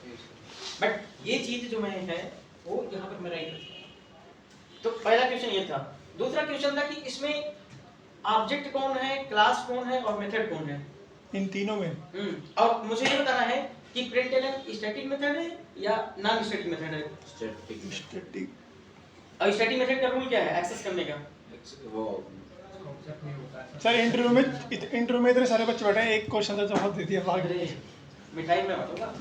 बट ये चीज जो मैं है वो यहाँ पर मैं राइट करता हूँ। तो पहला क्वेश्चन ये था। दूसरा क्वेश्चन था कि इसमें ऑब्जेक्ट कौन है, क्लास कौन है और मेथड कौन है। इन तीनों में और मुझे ये बताना है कि प्रिंटलन स्टैटिक मेथड है या नॉन स्टैटिक मेथड है। Static static. और स्टैटिक मेथड का रूल क्या है एक्सेस करने का? वो सर इंटरव्यू में इतने सारे बच्चे बैठे हैं, एक क्वेश्चन का जवाब दे दिया भाग। अरे मिठाई में बताऊंगा।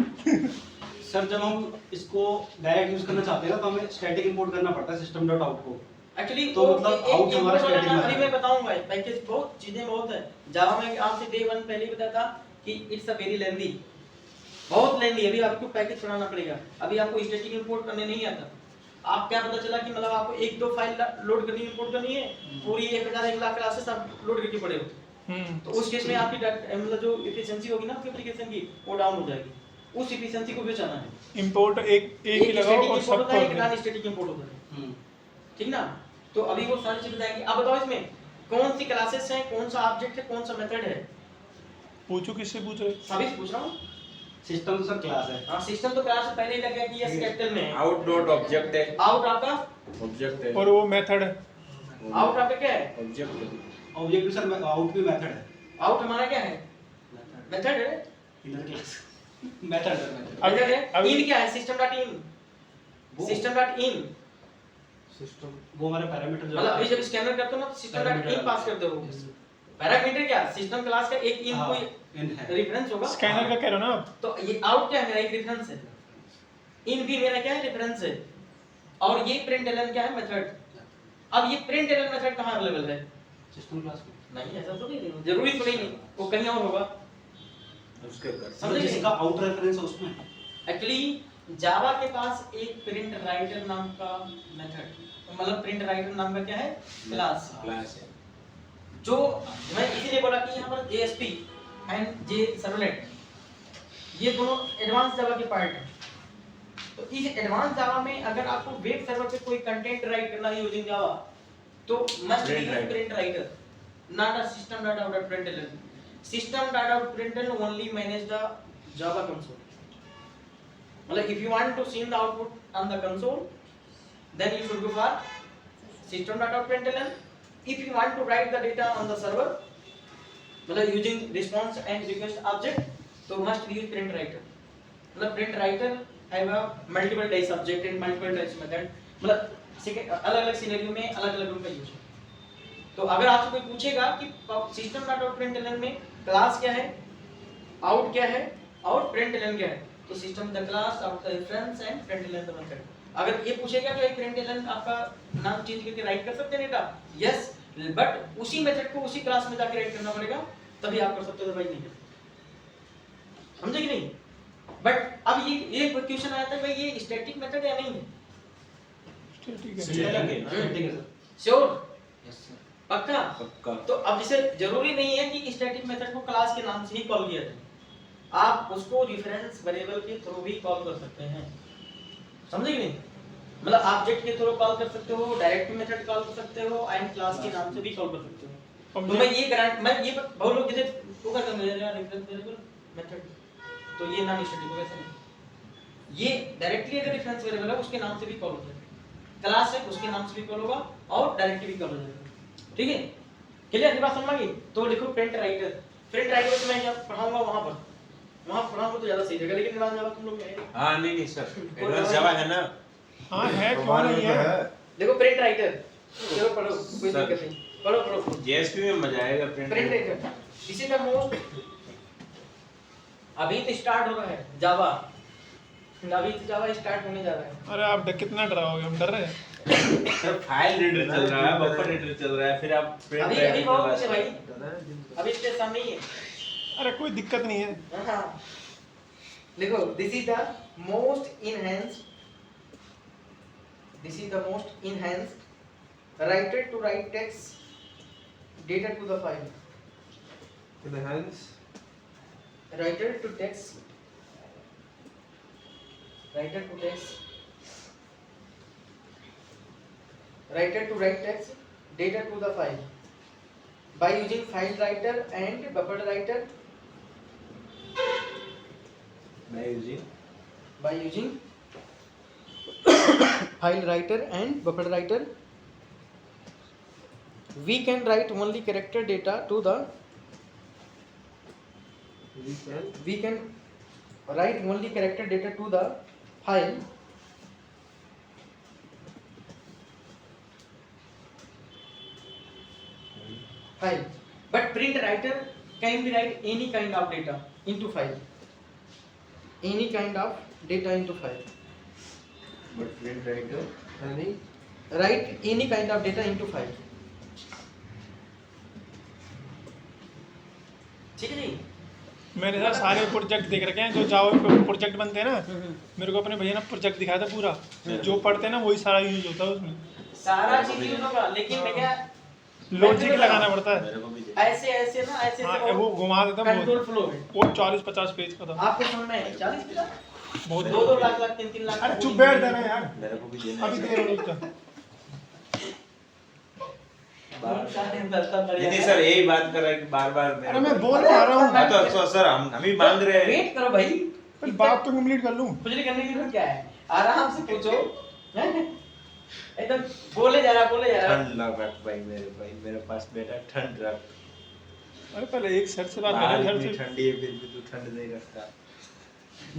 सर, जब हम इसको डायरेक्ट यूज करना चाहते हैं ना, तो हमें स्टैटिक इंपोर्ट करना पड़ता है सिस्टम डॉट आउट को। एक्चुअली तो मतलब out हमारा static अभी method मैं है। बताऊंगा, पैकेज बहुत चीजें बहुत है। जावा में आपसे डे 1 पहले ही बताया था कि इट्स अ वेरी लेंथी, बहुत लेंथी। अभी आपको पैकेज पढ़ाना पड़ेगा। अभी आपको स्टैटिक इंपोर्ट करने नहीं आता। आप क्या पता चला कि मतलब आपको एक दो फाइल लोड करनी इंपोर्ट करनी है, पूरी 1000 1 लाख क्लासेस आप लोड करके पड़े हो, तो उस केस में आपकी मतलब जो एफिशिएंसी होगी ना आपकी एप्लीकेशन की, वो डाउन हो जाएगी। उस एफिशिएंसी को बचाना है। इंपोर्ट एक एक ही लगाओ और सब होता है, एक कर नॉन स्टैटिक इंपोर्ट होता है, ठीक ना? तो अभी वो सारी चीजें बताएंगे। अब बताओ इसमें कौन सी क्लासेस हैं, कौन सा ऑब्जेक्ट है, कौन सा मेथड है। पूछो, किससे पूछ रहे हो? सभी से पूछ रहा हूँ। सिस्टम तो सर क्लास है। हाँ सिस्टम तो क्लास से पहले ही लग गया कि यस कैपिटल में है। आउट डॉट ऑब्जेक्ट है, आउट आपका ऑब्जेक्ट है और वो मेथड है। आउट आपका क्या है? ऑब्जेक्ट है। ऑब्जेक्ट सर आउट भी मेथड है। आउट हमारा क्या है? मेथड है। इनर क्लास मेथड है। अभी- मेथड है। अभी- इन क्या है? System dot in. वो- सिस्टम डॉट इन सिस्टम वो हमारे पैरामीटर जो मतलब अभी जब स्कैनर करते हो ना तो सिस्टम डॉट इन पास करते हो। पैरामीटर क्या? सिस्टम क्लास का एक इन कोई इन है। रेफरेंस होगा। स्कैनर का कह रहे हो ना आप? तो ये आउट क्या है? मेरा एक रेफरेंस है। इन भी मेरा क्या है? रेफरेंस है। और ये प्रिंट एलन क्या है? मेथड। अब ये प्रिंट एलन मेथड कहाँ अवेलेबल है? सिस्टम क्लास में नहीं ऐसा तो नहीं, जरूरी तो नहीं, वो कहीं और होगा। उसके ऊपर समझे? जिसका आउट रेफरेंस है उसमें। एक्चुअली जावा के पास एक प्रिंट राइटर नाम का मेथड, मतलब प्रिंट राइटर नाम का क्या है? क्लास है। जो मैं इसीलिए बोला कि यहाँ पर JSP एंड J सर्वलेट ये दोनों एडवांस जावा के पार्ट हैं। तो इस एडवांस जावा में अगर आपको वेब सर्वर पे कोई कंटेंट राइट करना है यूजिंग जावा, तो must be print writer, not a system dot out dot println. System dot out println only manage the Java console. मतलब if you want to see the output on the console, then you should go for system.out.println. If you want to write the data on the server, मतलब using response and request object, so must use print writer. मतलब print writer have a multiple types object and multiple types method. मतलब second अलग अलग scenario में अलग अलग उनका use है। तो अगर आपसे कोई पूछेगा कि सिस्टम डॉट आउट प्रिंटलन में क्लास क्या है, आउट क्या है और प्रिंटलन क्या है, तो system the class out the reference and println the method. अगर ये पूछेगा कि प्रिंटलन आपका नाम चेंज करके राइट कर सकते हैं डेटा, यस, बट उसी मेथड को उसी क्लास में जाके राइट करना पड़ेगा, तभी आप कर सकते हो, भाई नहीं। समझे कि नहीं? बट अब ये क्वेश्चन आया था भाई ये स्टैटिक मेथड या नहीं है? ठीक है। ठीक है सर। श्योर? Yes sir. पक्का? पक्का। तो अब जैसे जरूरी नहीं है कि स्टैटिक मेथड को क्लास के नाम से ही कॉल किया जाए, आप उसको रेफरेंस वेरिएबल के थ्रू भी कॉल कर सकते हैं। समझे कि नहीं? मतलब ऑब्जेक्ट के थ्रू कॉल कर सकते हो, डायरेक्ट मेथड कॉल कर सकते हो, एंड क्लास के नाम से भी कॉल कर सकते हो। तो मैं ये बहुत लोग जैसे वो करते हैं रेफरेंस वेरिएबल मेथड, तो ये नॉन स्टैटिक हो वैसा नहीं। ये डायरेक्टली अगर रेफरेंस वेरिएबल है उसके नाम से भी कॉल हो जाएगा, क्लास है उसके नाम से भी कॉल होगा और डायरेक्टली भी कॉल हो जाएगा। ठीक है, क्लियर? बात समझ में आई? तो लिखो प्रिंट राइटर। प्रिंट राइटर से मैं क्या पढ़ाऊंगा वहां पढ़ाऊंगा तो ज्यादा सही रहेगा, लेकिन एडवांस जावा तुम लोग में है। हाँ नहीं सर, एडवांस जावा है ना। हाँ है, क्यों नहीं है? देखो प्रिंट राइटर, चलो पढ़ो, कोई सर। दिक्कत नहीं, पढ़ो। जेएसपी में मजा आएगा print writer this is the most, अभी तो स्टार्ट हो रहा है जावा, अभी तो जावा स्टार्ट होने जा रहा है। अरे आप कितना डराओगे, हम डर रहे हैं। सर फाइल रीडर चल रहा है, बफर रीडर चल रहा है, फिर आप प्रिंट अभी बहुत कुछ है भाई, है अभी इसके सामने ही है। अरे कोई दिक्कत नहीं है। हाँ, देखो this is the most enhanced writer to write text data to the file, enhance writer to text write text data to the file by using file writer and buffer writer, by using file writer and buffer writer we can write only character data to the we can write only character data to the file but print writer can be write any kind of data into file, any kind of data into file, but print writer any write any kind of data into file। ठीक है जी? मैंने sir सारे project देख रखे हैं जो जावा पे project बनते हैं ना, मेरे को अपने भैया ने प्रोजेक्ट दिखाया था पूरा, जो पढ़ते हैं ना वही सारा यूज होता है उसमें। सारा चीज यूज होगा, लेकिन भैया लॉजिक लगाना पड़ता है। मेरे को भी दे। ऐसे ना ऐसे हाँ, वो घुमा देता है कंट्रोल बहुत। फ्लो है। वो 40-50 पेज का था। आपको समझ में है 40 बहुत 2-2 लाख 3-3 लाख। अरे चुप बैठ जाना यार, मेरे को भी देना अभी है। दे रहा हूँ उसका। नहीं सर, यही बात कर रहा है कि बार-बार अरे मैं बोल पा रहा हूँ। हाँ तो सर हम ही मांग रहे हैं। वेट करो भाई, पहले बात तो कंप्लीट कर लूँ। कुछ नहीं करने की जरूरत क्या है, आराम से पूछो। एकदम बोले जा रहा ठंड लग रहा है भाई मेरे पास बेटा ठंड रख। अरे पहले एक सर से बात बाहर करें, इतनी सर से। ठंडी है फिर भी तू ठंड नहीं रखता।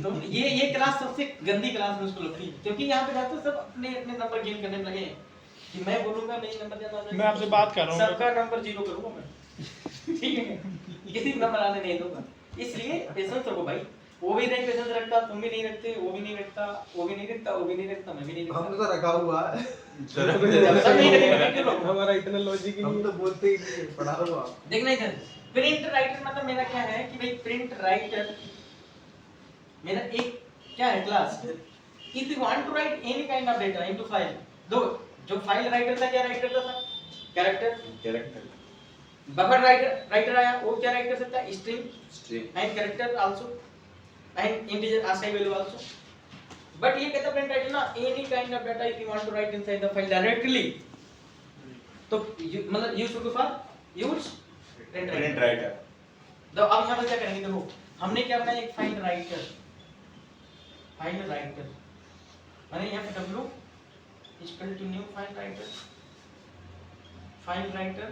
तो ये क्लास सबसे गंदी क्लास मुझको लगती है, क्योंकि यहाँ पे जाते सब अपने अपने नंबर गेन करने लगे हैं कि मैं बोलूंगा नहीं नंबर ज्यादा आ जाएगा। मैं आपसे बात कर रहा हूँ। सबका नंबर 0 करूंगा मैं। ठीक है, किसी को नंबर आने नहीं दूंगा। इसलिए पेशेंस रखो भाई, वो भी नहीं पेशेंस रखता, तुम भी नहीं रखते, वो भी नहीं रखता, वो भी नहीं रखता, वो भी नहीं रखता, मैं भी नहीं रखता। हमने तो रखा हुआ है, सब नहीं रखेंगे। हमारा इतना लॉजिक ही हम नहीं तो बोलते ही नहीं, पढ़ा रहा हूँ। देखना इधर, प्रिंट राइटर मतलब मेरा क्या है कि भाई प्रिंट राइटर मेरा एक क्या है class. If you want to write any kind of data into file, दो जो फाइल राइटर था क्या राइट करता था, कैरेक्टर। बफर राइटर आया, वो क्या राइट कर सकता है, string and character also and integer ASCII value also. But ये कहता प्रिंट राइटर ना any kind of data if you want to write inside the file directly, तो मतलब use to for use print writer. तो अब यहाँ पर क्या करेंगे, देखो हमने क्या बनाया, एक फाइल राइटर मैंने यहाँ पे w equal to new file writer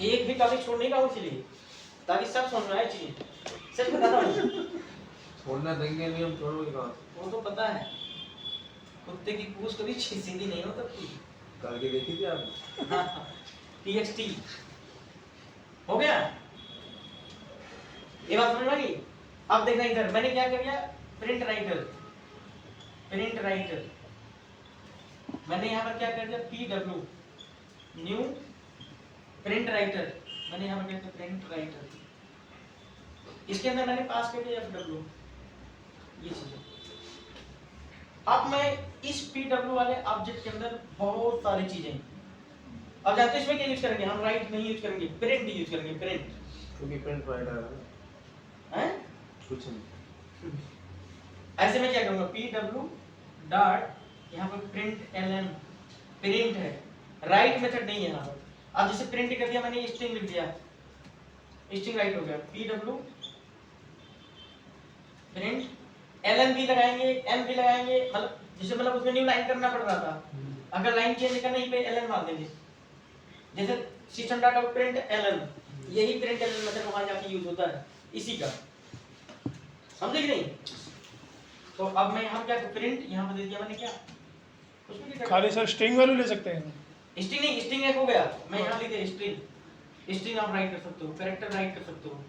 एक भी टॉपिक छोड़ने का, इसलिए ताकि सब समझ में आए चीजें। सच बताता हूँ, छोड़ना देंगे नहीं हम, छोड़ोगे कहाँ? वो तो पता है, कुत्ते की पूंछ कभी सीधी नहीं हो सकती। करके देखी थी आप? txt हो गया। ये बात समझ में आ गई। अब देखना इधर मैंने क्या कर दिया, प्रिंट राइटर मैंने यहाँ पर क्या कर दिया, pw न्यू प्रिंट राइटर, मैंने यहाँ पर क्या किया प्रिंट राइटर, इसके अंदर मैंने पास कर दिया fw ये चीज। अब मैं इस pw वाले ऑब्जेक्ट के अंदर बहुत सारी चीजें, अब जानते हैं इसमें क्या यूज करेंगे हम, राइट नहीं यूज करेंगे, प्रिंट यूज करेंगे, प्रिंट क्योंकि प्रिंट राइटर है हैं। कुछ नहीं। ऐसे में क्या करूंगा, pw डॉट यहाँ पर प्रिंट ln, प्रिंट है, राइट मेथड नहीं है यहाँ पर। अब जैसे प्रिंट कर दिया मैंने, स्ट्रिंग लिख दिया, स्ट्रिंग राइट हो गया, pw प्रिंट ln भी लगाएंगे, m भी लगाएंगे, मतलब जैसे मतलब उसमें न्यू लाइन करना पड़ रहा था, अगर लाइन चेंज करना ही पे ln मार देंगे, जैसे system dot out print ln, यही प्रिंट ln मेथड वहां जाके यूज होता है इसी का, समझे कि नहीं। तो अब मैं यहाँ क्या प्रिंट यहाँ पर दे दिया मैंने, क्या उसमें क्या खाली सर स्ट्रिंग वैल्यू ले सकते हैं। स्ट्रिंग नहीं, स्ट्रिंग एक हो गया, मैं यहाँ लिख दिया स्ट्रिंग आप राइट कर सकते हो, कैरेक्टर राइट कर सकते हो,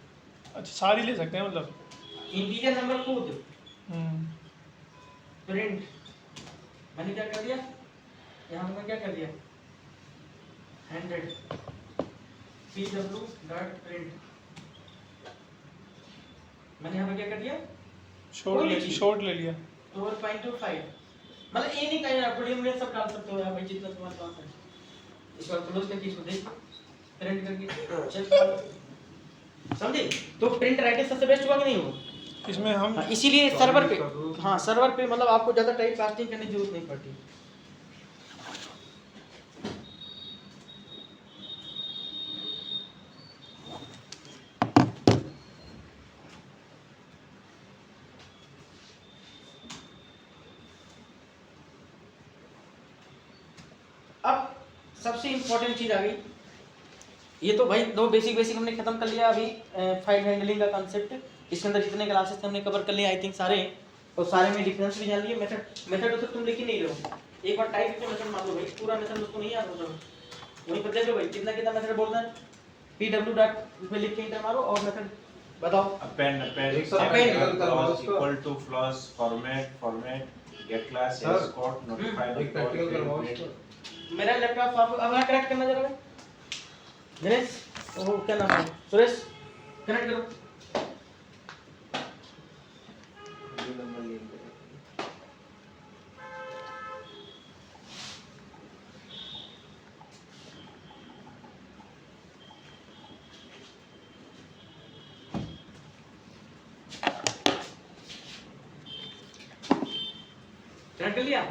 अच्छा सारी ले सकते हैं मतलब। इंटीजर नंबर खुद हम्म, प्रिंट, मैंने क्या कर दिया यहाँ पर, मैं क्या कर दिया 100 pw डॉट प्रिंट, मैंने यहाँ पर क्या कर दिया शॉर्ट ले लिया। 4.25, मतलब ये नहीं कहना प्रोडियम में सब डाल सकते हो यार भाई, जितना तुम्हारे पास है। इसको क्लोज करके इसको देख प्रिंट करके चेक, समझे। तो प्रिंट राइटर सबसे बेस्ट हुआ कि नहीं हुआ इसमें हम हाँ, इसीलिए सर्वर पे, हाँ सर्वर पे मतलब आपको ज्यादा टाइप कास्टिंग करने की जरूरत नहीं पड़ती। अब सबसे इंपॉर्टेंट चीज आ गई, ये तो भाई दो बेसिक हमने खत्म कर लिया अभी, फाइल हैंडलिंग का कॉन्सेप्ट, इसके अंदर जितने क्लासेस थे हमने कवर कर लिए आई थिंक सारे, और सारे में डिफरेंस भी जान लिए। मेथड तो तुम लिख ही नहीं रहे हो, एक बार टाइप करके मेथड मान लो भाई, पूरा मेथड उसको नहीं याद होता, वहीं पर देख लो भाई कितना मेथड बोलता है, pw डॉट पे लिख के इंटर मारो और मेथड बताओ। append equal to class format get class Sir, escort notify एक प्रैक्टिकल करवाओ उसको। मेरा लैपटॉप आप अब यहाँ कनेक्ट करना जरा भाई, दिनेश वो क्या नाम है, सुरेश कनेक्ट करो। कनेक्ट कर लिया।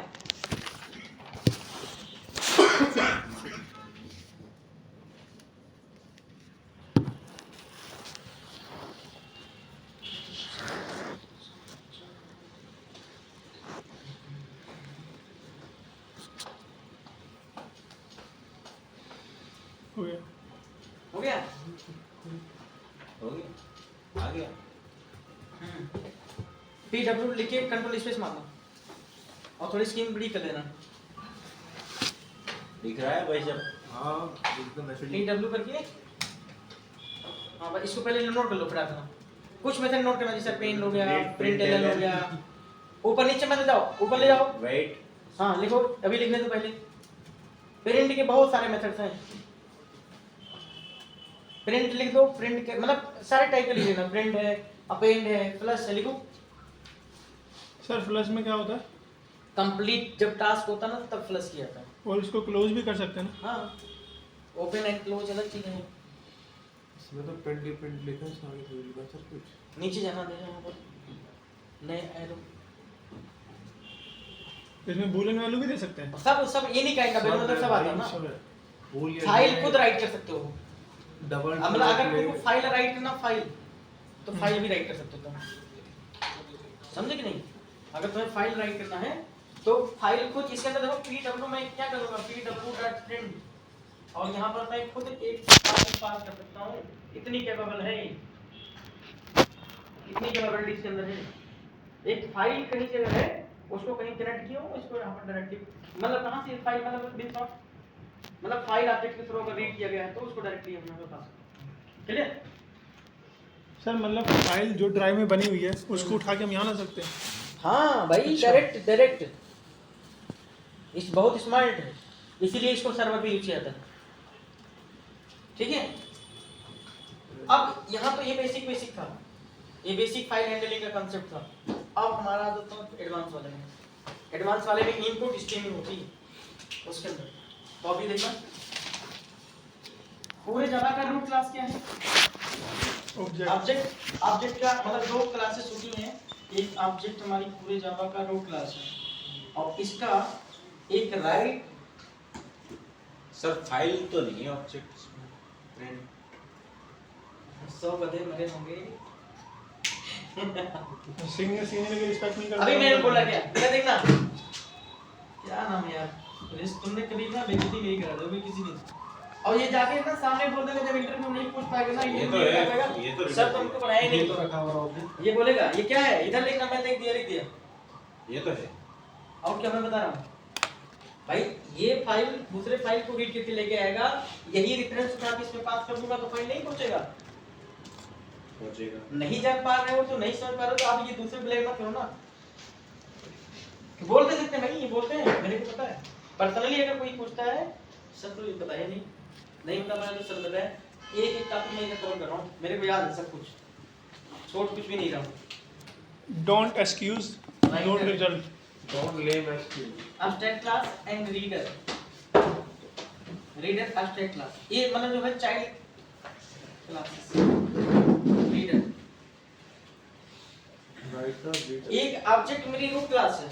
हो गया। हो गया हो गया आ गया। pw लिख के कंट्रोल स्पेस मारना और थोड़ी स्क्रीन बड़ी कर देना, दिख रहा है भाई जब हाँ एकदम ऐसे pw करके, हाँ बस इसको पहले नोट कर लो, फिर आना कुछ मेथड नोट करना, जैसे पेन हो गया, प्रिंट एलएन हो गया, ऊपर नीचे मत जाओ, ऊपर ले जाओ, वेट हाँ लिखो, अभी लिखने तो पहले प्रिंट के बहुत सारे मेथड्स हैं, प्रिंट लिख दो, प्रिंट के मतलब सारे टाइप के लिख लेना, प्रिंट है, अपेंड है, प्लस है, लिखो। सर फ्लश में क्या होता है? कंप्लीट जब टास्क होता ना तब फ्लश किया था। और इसको क्लोज भी कर सकते हैं ना? हाँ ओपन एंड क्लोज अलग चीजें हैं। इसमें तो प्रिंट लिखा है, इसमें आगे थोड़ी लिखा है सर कुछ। नीचे जाना देना यहाँ पर, नए एरो, इसमें बूलियन वैल्यू भी दे सकते हैं। सब ये नहीं कहेगा बिना मतलब सब आता है ना। फाइल खुद राइट कर सकते हो, डबल मतलब अगर तुमको फाइल राइट करना, फाइल तो फाइल भी राइट कर सकते हो तुम, समझे कि नहीं। अगर तुम्हें फाइल राइट करना है तो फाइल खुद, इसके अंदर देखो pw में क्या करूंगा, pw.print, और यहाँ पर मैं खुद एक पास कर सकता हूँ, इतनी कैपेबल है, इतनी कैपेबिलिटी इसके अंदर है। एक फाइल कहीं से है उसको कहीं कनेक्ट किया हो, इसको यहाँ पर डायरेक्टली मतलब कहाँ से फाइल मतलब बिन शॉर्ट मतलब फाइल ऑब्जेक्ट के थ्रू अगर रीड किया गया है तो उसको डायरेक्टली अपने पास क्लियर। सर मतलब फाइल जो ड्राइव में बनी हुई है उसको उठा के हम यहाँ ला सकते हैं। हाँ भाई अच्छा। डायरेक्ट इस बहुत स्मार्ट है, इसीलिए इसको सर्वर पे यूज किया जाता है। ठीक है, अब यहाँ तो ये बेसिक था, ये बेसिक फाइल हैंडलिंग का कंसेप्ट था। अब हमारा दोस्तों एडवांस वाले में, एडवांस वाले में इनपुट स्ट्रीमिंग होती है उसके अंदर। तो अभी देखना पूरे जावा का रूट क्लास क्या है, ऑब्जेक्ट का मतलब दो क्लासेस होती हैं, एक ऑब्जेक्ट हमारी पूरे जावा का रूट क्लास है और इसका एक राइट सर फाइल तो नहीं है ऑब्जेक्ट में। 100 गधे मरे होंगे। सीनियर की रिस्पेक्ट नहीं करते। अभी मैंने बोला क्या देखना क्या नाम है यार, तुमने कभी ना बेइज्जती नहीं करा दो किसी ने, और ये जाके ना सामने बोल देगा जब इंटरव्यू नहीं पूछ पाएगा ना, ये तो है, ये तो सर तुमको पढ़ाया ही नहीं तो रखा हुआ होगा। ये बोलेगा ये क्या है, इधर लिखना, मैं लिख दिया ये तो है। और क्या मैं बता रहा हूँ भाई, ये फाइल दूसरे फाइल को रीड करके लेके आएगा, यही रेफरेंस उठा के इसमें पास कर दूंगा तो फाइल नहीं पहुंचेगा। नहीं जान पा रहे हो तो नहीं समझ पा रहे हो तो आप ये दूसरे ब्लेम मत करो ना। बोलते सकते हैं भाई, ये बोलते हैं, मेरे को पता है। पर्सनली अगर कोई पूछता है सर तो ये बताया नहीं बता पाया तो सर बताया, एक टॉपिक में कवर कर रहा हूँ, मेरे को याद है सब कुछ, छोड़ कुछ भी नहीं रहा हूँ। Don't excuse don't result. Don't blame excuse. Abstract class and reader abstract class, ये मतलब जो है चाइल्ड क्लासेस। रीडर एक ऑब्जेक्ट मेरी रूट क्लास है,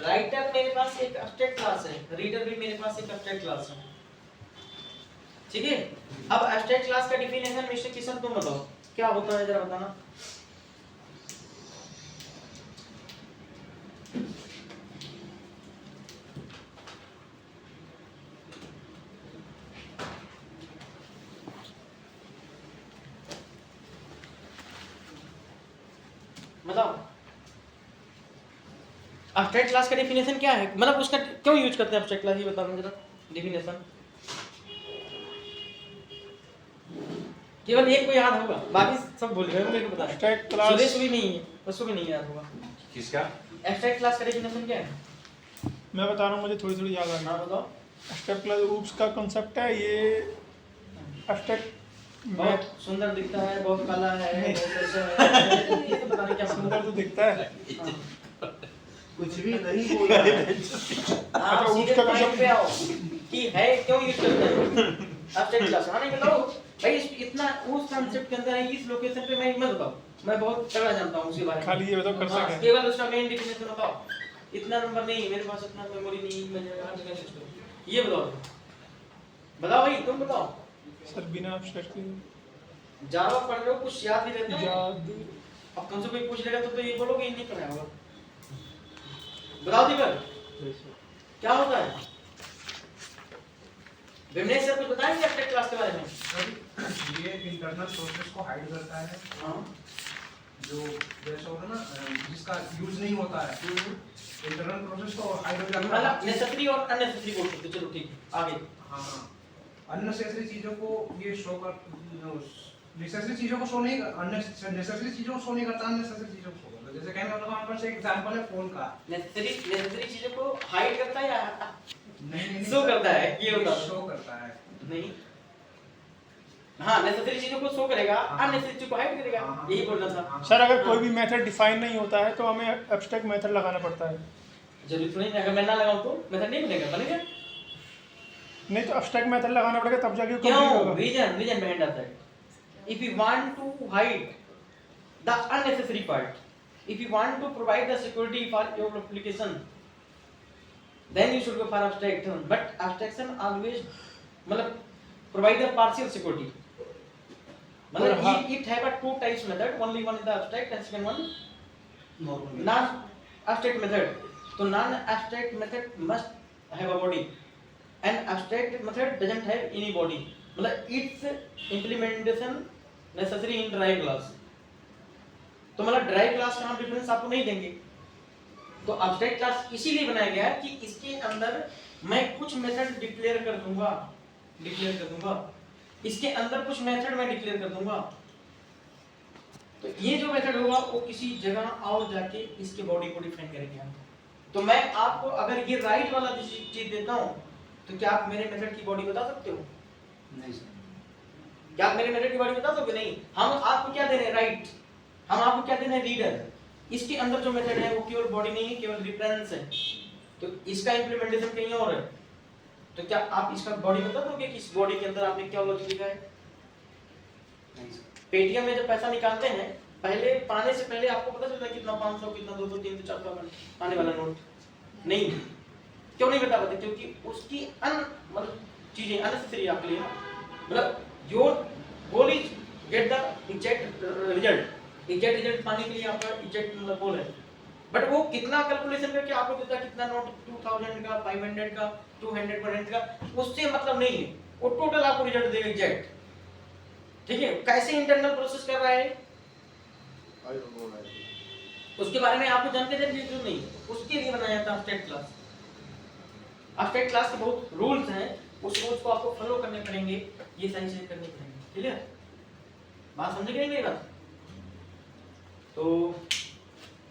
राइटर मेरे पास एक एब्स्ट्रैक्ट क्लास है, रीडर भी मेरे पास एक एब्स्ट्रैक्ट क्लास है। ठीक है, अब एब्स्ट्रैक्ट क्लास का डेफिनेशन मिस्टर किशन तुम बताओ क्या होता है, जरा बताना। बताओ एब्स्ट्रैक्ट क्लास का डेफिनेशन क्या है, मतलब उसका क्यों यूज करते हैं एब्स्ट्रैक्ट क्लास, ये बताओ जरा डेफिनेशन। केवल एक को याद होगा, बाकी सब भूल गए, मेरे को पता है। एब्स्ट्रैक्ट क्लास सुरेश भी नहीं है, उसको भी नहीं याद होगा। किसका? एब्स्ट्रैक्ट क्लास का डेफिनेशन क्या है, मैं बता रहा हूँ, मुझे थोड़ी याद आ हाँ गई। बताओ। एब्स्ट्रैक्ट क्लास रूट्स का कांसेप्ट है, ये एब्स्ट्रैक्ट बहुत सुंदर दिखता है, बहुत काला है, नहीं। बहुत ऐसा है, ये तो पता नहीं क्या सुंदर तो दिखता है। कुछ भी नहीं बोला है। आप रूट्स सीधे का पॉइंट concept- पे आओ कि है क्यों यूज करते हैं एब्स्ट्रैक्ट क्लास। हाँ नहीं बताओ भाई, इतना उस कांसेप्ट के अंदर है, इस लोकेशन पे मैं मत बताओ, मैं बहुत तगड़ा जानता हूँ उसके बारे में। खाली ये बताओ कर हाँ, सकें। केवल उसका मेन डेफिनेशन बताओ। इतना नंबर नहीं मेरे पास, इतना मेमोरी नहीं, मैं जगह जगह यूज करूँ, ये बताओ भाई, तुम बताओ। सर बिना एब्स्ट्रैक्ट के जावा पढ़ रहे हो, कुछ याद भी रहता है। याद अब तुमसे कोई पूछ लेगा तो ये बोलोगे ये नहीं पढ़ा होगा। बताओ दीपक क्या होता है, विमलेश सर कुछ बताएंगे एब्स्ट्रैक्ट क्लास के बारे में। ये इंटरनल प्रोसेस को हाइड करता है, हाँ जो जैसे होता है ना जिसका यूज नहीं होता है, इंटरनल प्रोसेस को हाइड करता है। मतलब नेसेसरी और अननेसेसरी बोल सकते, चलो ठीक है आगे। हाँ, अननेसेसरी चीजों को ये शो कर, नेसेसरी चीजों को शो नहीं, नेसेसरी चीजों को शो नहीं करता, अननेसेसरी चीजों को शो करता है। जैसे कहने का मतलब हमारे पास एक एग्जांपल है फोन का। नेसेसरी चीजों को हाइड करता है या नहीं शो करता है, ये होता है। शो करता है। नहीं, हाँ नेसेसरी चीजों को शो करेगा, अननेसेसरी चीजों को हाइड करेगा, यही बोलना था। सर अगर कोई भी मेथड डिफाइन नहीं होता है तो हमें एब्स्ट्रैक्ट मेथड लगाना पड़ता है। जरूरी तो नहीं, अगर मैं ना लगाऊं तो मेथड नहीं बनेगा, बनेगा नहीं तो एब्स्ट्रैक्ट मेथड लगाना पड़ेगा तब जाके complete क्यों, होगा। रीजन बिहाइंड आता है। If you want to hide the unnecessary part, if you want to provide the security for your application, then you should go for abstraction. But abstraction always मतलब provide a partial security. मतलब it have a two types method. Only one is the abstract and second one non-abstract method. So non-abstract method must have a body, and abstract method doesn't have any body. मतलब its implementation necessary in drive class. तो मतलब drive class का हम difference आपको नहीं देंगे, तो abstract class इसीलिए बनाया गया है कि इसके अंदर मैं कुछ मेथड डिक्लेयर कर दूंगा, इसके अंदर कुछ मेथड मैं डिक्लेयर कर दूंगा। तो ये जो मेथड होगा वो किसी जगह और जाके इसके बॉडी को डिफाइन करेंगे। तो मैं आपको अगर ये राइट वाला चीज देता हूं तो क्या आप मेरे मेथड की बॉडी बता सकते हो? नहीं सर। क्या आप मेरे मेथड की बॉडी बता सकते? नहीं। हम आपको क्या दे रहे हैं? राइट। हम आपको क्या दे रहे हैं? रीडर। इसके अंदर जो मेथड है वो केवल बॉडी नहीं है, केवल रिफरेंस है। तो इसका इंप्लीमेंटेशन कहीं और है। तो क्या आप इसका बॉडी बता दोगे कि इस बॉडी के अंदर आपने क्या लॉजिक लिखा है? नहीं सर। पेटीएम में जब पैसा निकालते हैं पहले पाने से पहले आपको पता चलता है कितना 500 कितना 200 300 400 आने वाला नोट? नहीं। क्यों नहीं बता पाते? क्योंकि उसकी मतलब चीजें अननेसेसरी आपके लिए ना। मतलब your goal is get the exact result पाने के लिए आपका एग्जैक्ट मतलब गोल है। बट वो कितना कैलकुलेशन करके आपको देता है कितना नोट 2000 का 500 का 200 100 का, उससे मतलब नहीं है। वो टोटल आपको रिजल्ट देगा एग्जैक्ट। ठीक है? कैसे इंटरनल प्रोसेस कर रहा है उसके बारे में आपको जानकारी देने की जरूरत नहीं, उसके लिए बनाया था अब्स्ट्रैक्ट क्लास। अब्स्ट्रैक्ट क्लास के बहुत रूल्स हैं, उस रूल्स को आपको फॉलो करने पड़ेंगे, ये सारी चीजें करनी पड़ेंगी। क्लियर? बात समझ गए मेरी बात? तो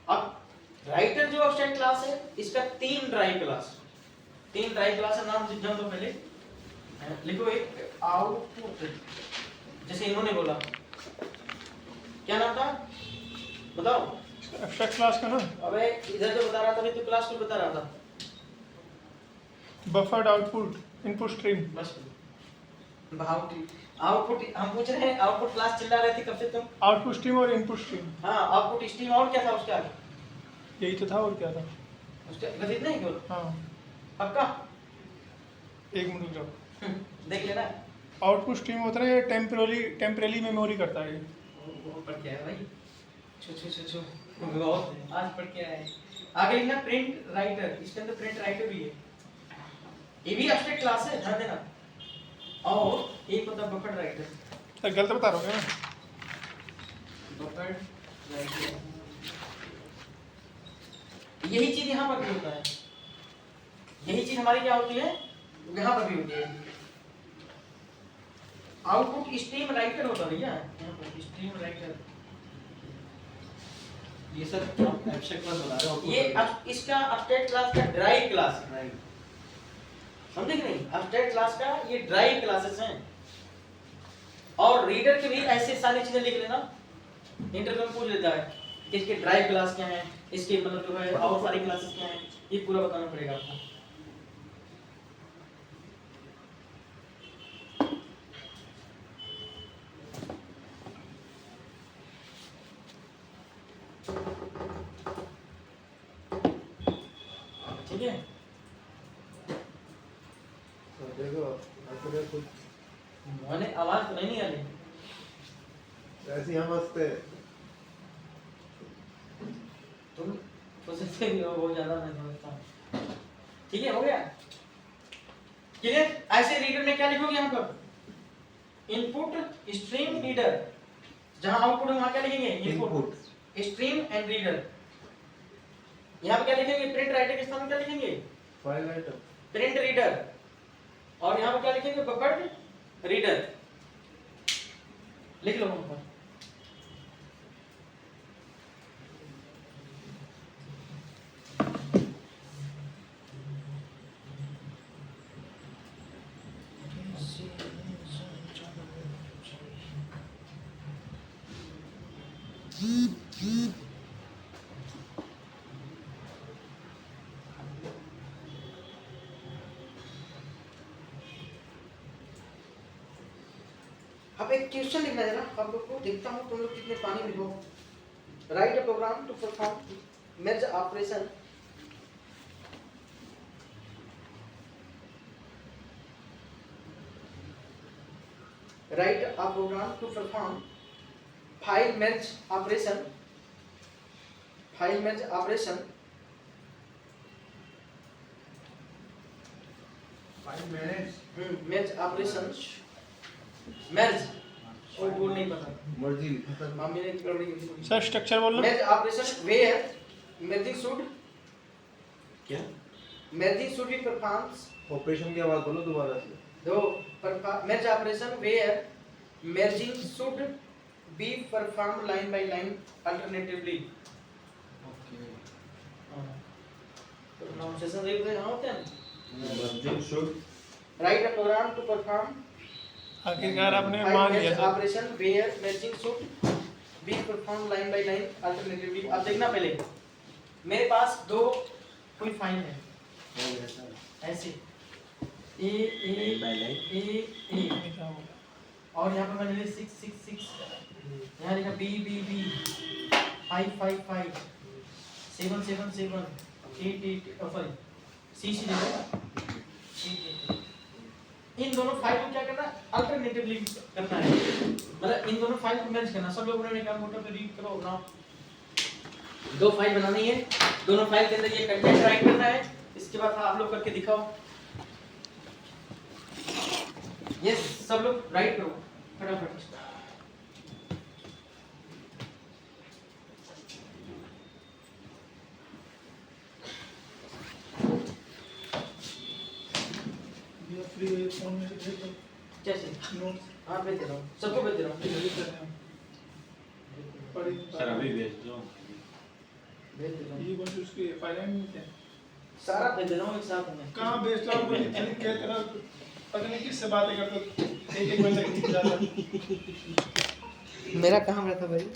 अब राइटर जो अब्स्ट्रैक्ट क्लास है इसका 3 ड्राइव क्लास है। नाम जान दो पहले। लिखो एक आउटपुट, जैसे इन्होंने बोला क्या नाम था बताओ? एब्स्ट्रैक्ट क्लास का ना अबे इधर जो बता रहा था अभी तो क्लास को बता रहा था। Buffered output input stream. बस आउटपुट हम पूछ रहे हैं, आउटपुट क्लास चिल्ला रहे थे कब से तुम? आउटपुट स्ट्रीम और इनपुट स्ट्रीम। हाँ आउटपुट स्ट्रीम और क्या था उसके आगे? यही तो था और क्या था? उसके बस इतना ही केवल? हाँ पक्का? एक मिनट रुक जाओ। देख लेना। आउटपुट स्ट्रीम होता है ये टेम्परेली मेमोरी करता है। पर क्या है भाई? छो बहुत आज पर क्या है? आगे लिखना प्रिंट राइटर, इसके अंदर प्रिंट राइटर भी है, ये भी अब्स्ट्रैक्ट क्लास है, ध्यान देना। और एक होता है बफर राइटर। गलत बता रहा हूँ मैं। बफर राइटर यही चीज यहाँ पर भी होता है, यही चीज हमारी क्या होती है यहाँ पर भी होती है। आउटपुट स्ट्रीम राइटर होता है भैया, यहाँ पर स्ट्रीम राइटर। ये सर आप एब्स्ट्रैक्ट क्लास बता रहे हो? ये अब इसका अब्स्ट्रैक्ट क्लास का ड्राइव क्लास है, समझे कि नहीं? अब्स्ट्रैक्ट क्लास का ये ड्राइव क्लासेस हैं। और रीडर के भी ऐसे सारी चीजें लिख लेना, इंटरव्यू में पूछ लेता है कि इसके ड्राइव क्लास क्या है, इसके मतलब जो है और सारी क्लासेस क्या हैं, ये पूरा बताना पड़ेगा आपको। ठीक है? मैंने आवाज तो नहीं आ रही। ऐसी हम हंसते तुम सोचते भी हो बहुत ज्यादा, मैं समझता हूँ। ठीक है, हो गया क्लियर? ऐसे रीडर में क्या लिखोगे यहाँ पर? इनपुट स्ट्रीम रीडर, जहां आउटपुट है वहां क्या लिखेंगे? Input stream and reader. यहाँ पे क्या लिखेंगे? प्रिंट राइटर के स्थान में क्या लिखेंगे? File writer print reader. और यहाँ पे क्या लिखेंगे? Buffered reader. लिख लो वहां पर। अब एक क्वेश्चन लिखना है ना आप लोग को, देखता हूँ तुम लोग कितने पानी में हो। Write a program to perform merge operation write a program to perform file merge operation merge operation merge वो बोल नहीं पता, मर्जी मम्मी ने गड़बड़ी की थी। सर स्ट्रक्चर बोलना। merge operation where merging should क्या merging should be performed operation की आवाज बोलो दोबारा से. merge operation where merging should be performed line by line alternatively. Pronunciation देख रहे होते हैं. merging should Write a program to perform आखिरकार आपने मान लिया merge था. operation where merging should be performed line by line alternatively. अब देखना पहले मेरे पास दो कोई फाइल है ऐसे ए line by line. और यहाँ पर मैंने 6 6 6 यहाँ लिखा B B B 5 5 5 7 7 7 8 8 sorry C C लिखा 8 इन दोनों फाइल को क्या करना अल्टरनेटिवली करना है मतलब इन दोनों फाइल को मैच करना सब लोगों ने काम मोटर पे रीड करो ना दो फाइल बनानी है दोनों फाइल के अंदर ये कंटेंट राइट करना है इसके बाद आप लोग करके दिखाओ यस सब लोग राइट करो फटाफट फ्री फोन में से भेज दो कैसे नोट्स हाँ भेज दे रहा हूँ सबको भेज दे रहा हूँ पढ़ी सर अभी भेज दो. भेज दे रहा हूँ ये कुछ उसकी फाइल है नहीं क्या सारा भेज दे रहा हूँ एक साथ में कहाँ बेचता हूँ कोई लिख के तेरा पता नहीं किससे बातें करते एक एक बंदा लिख जाता. मेरा कहाँ रहता भाई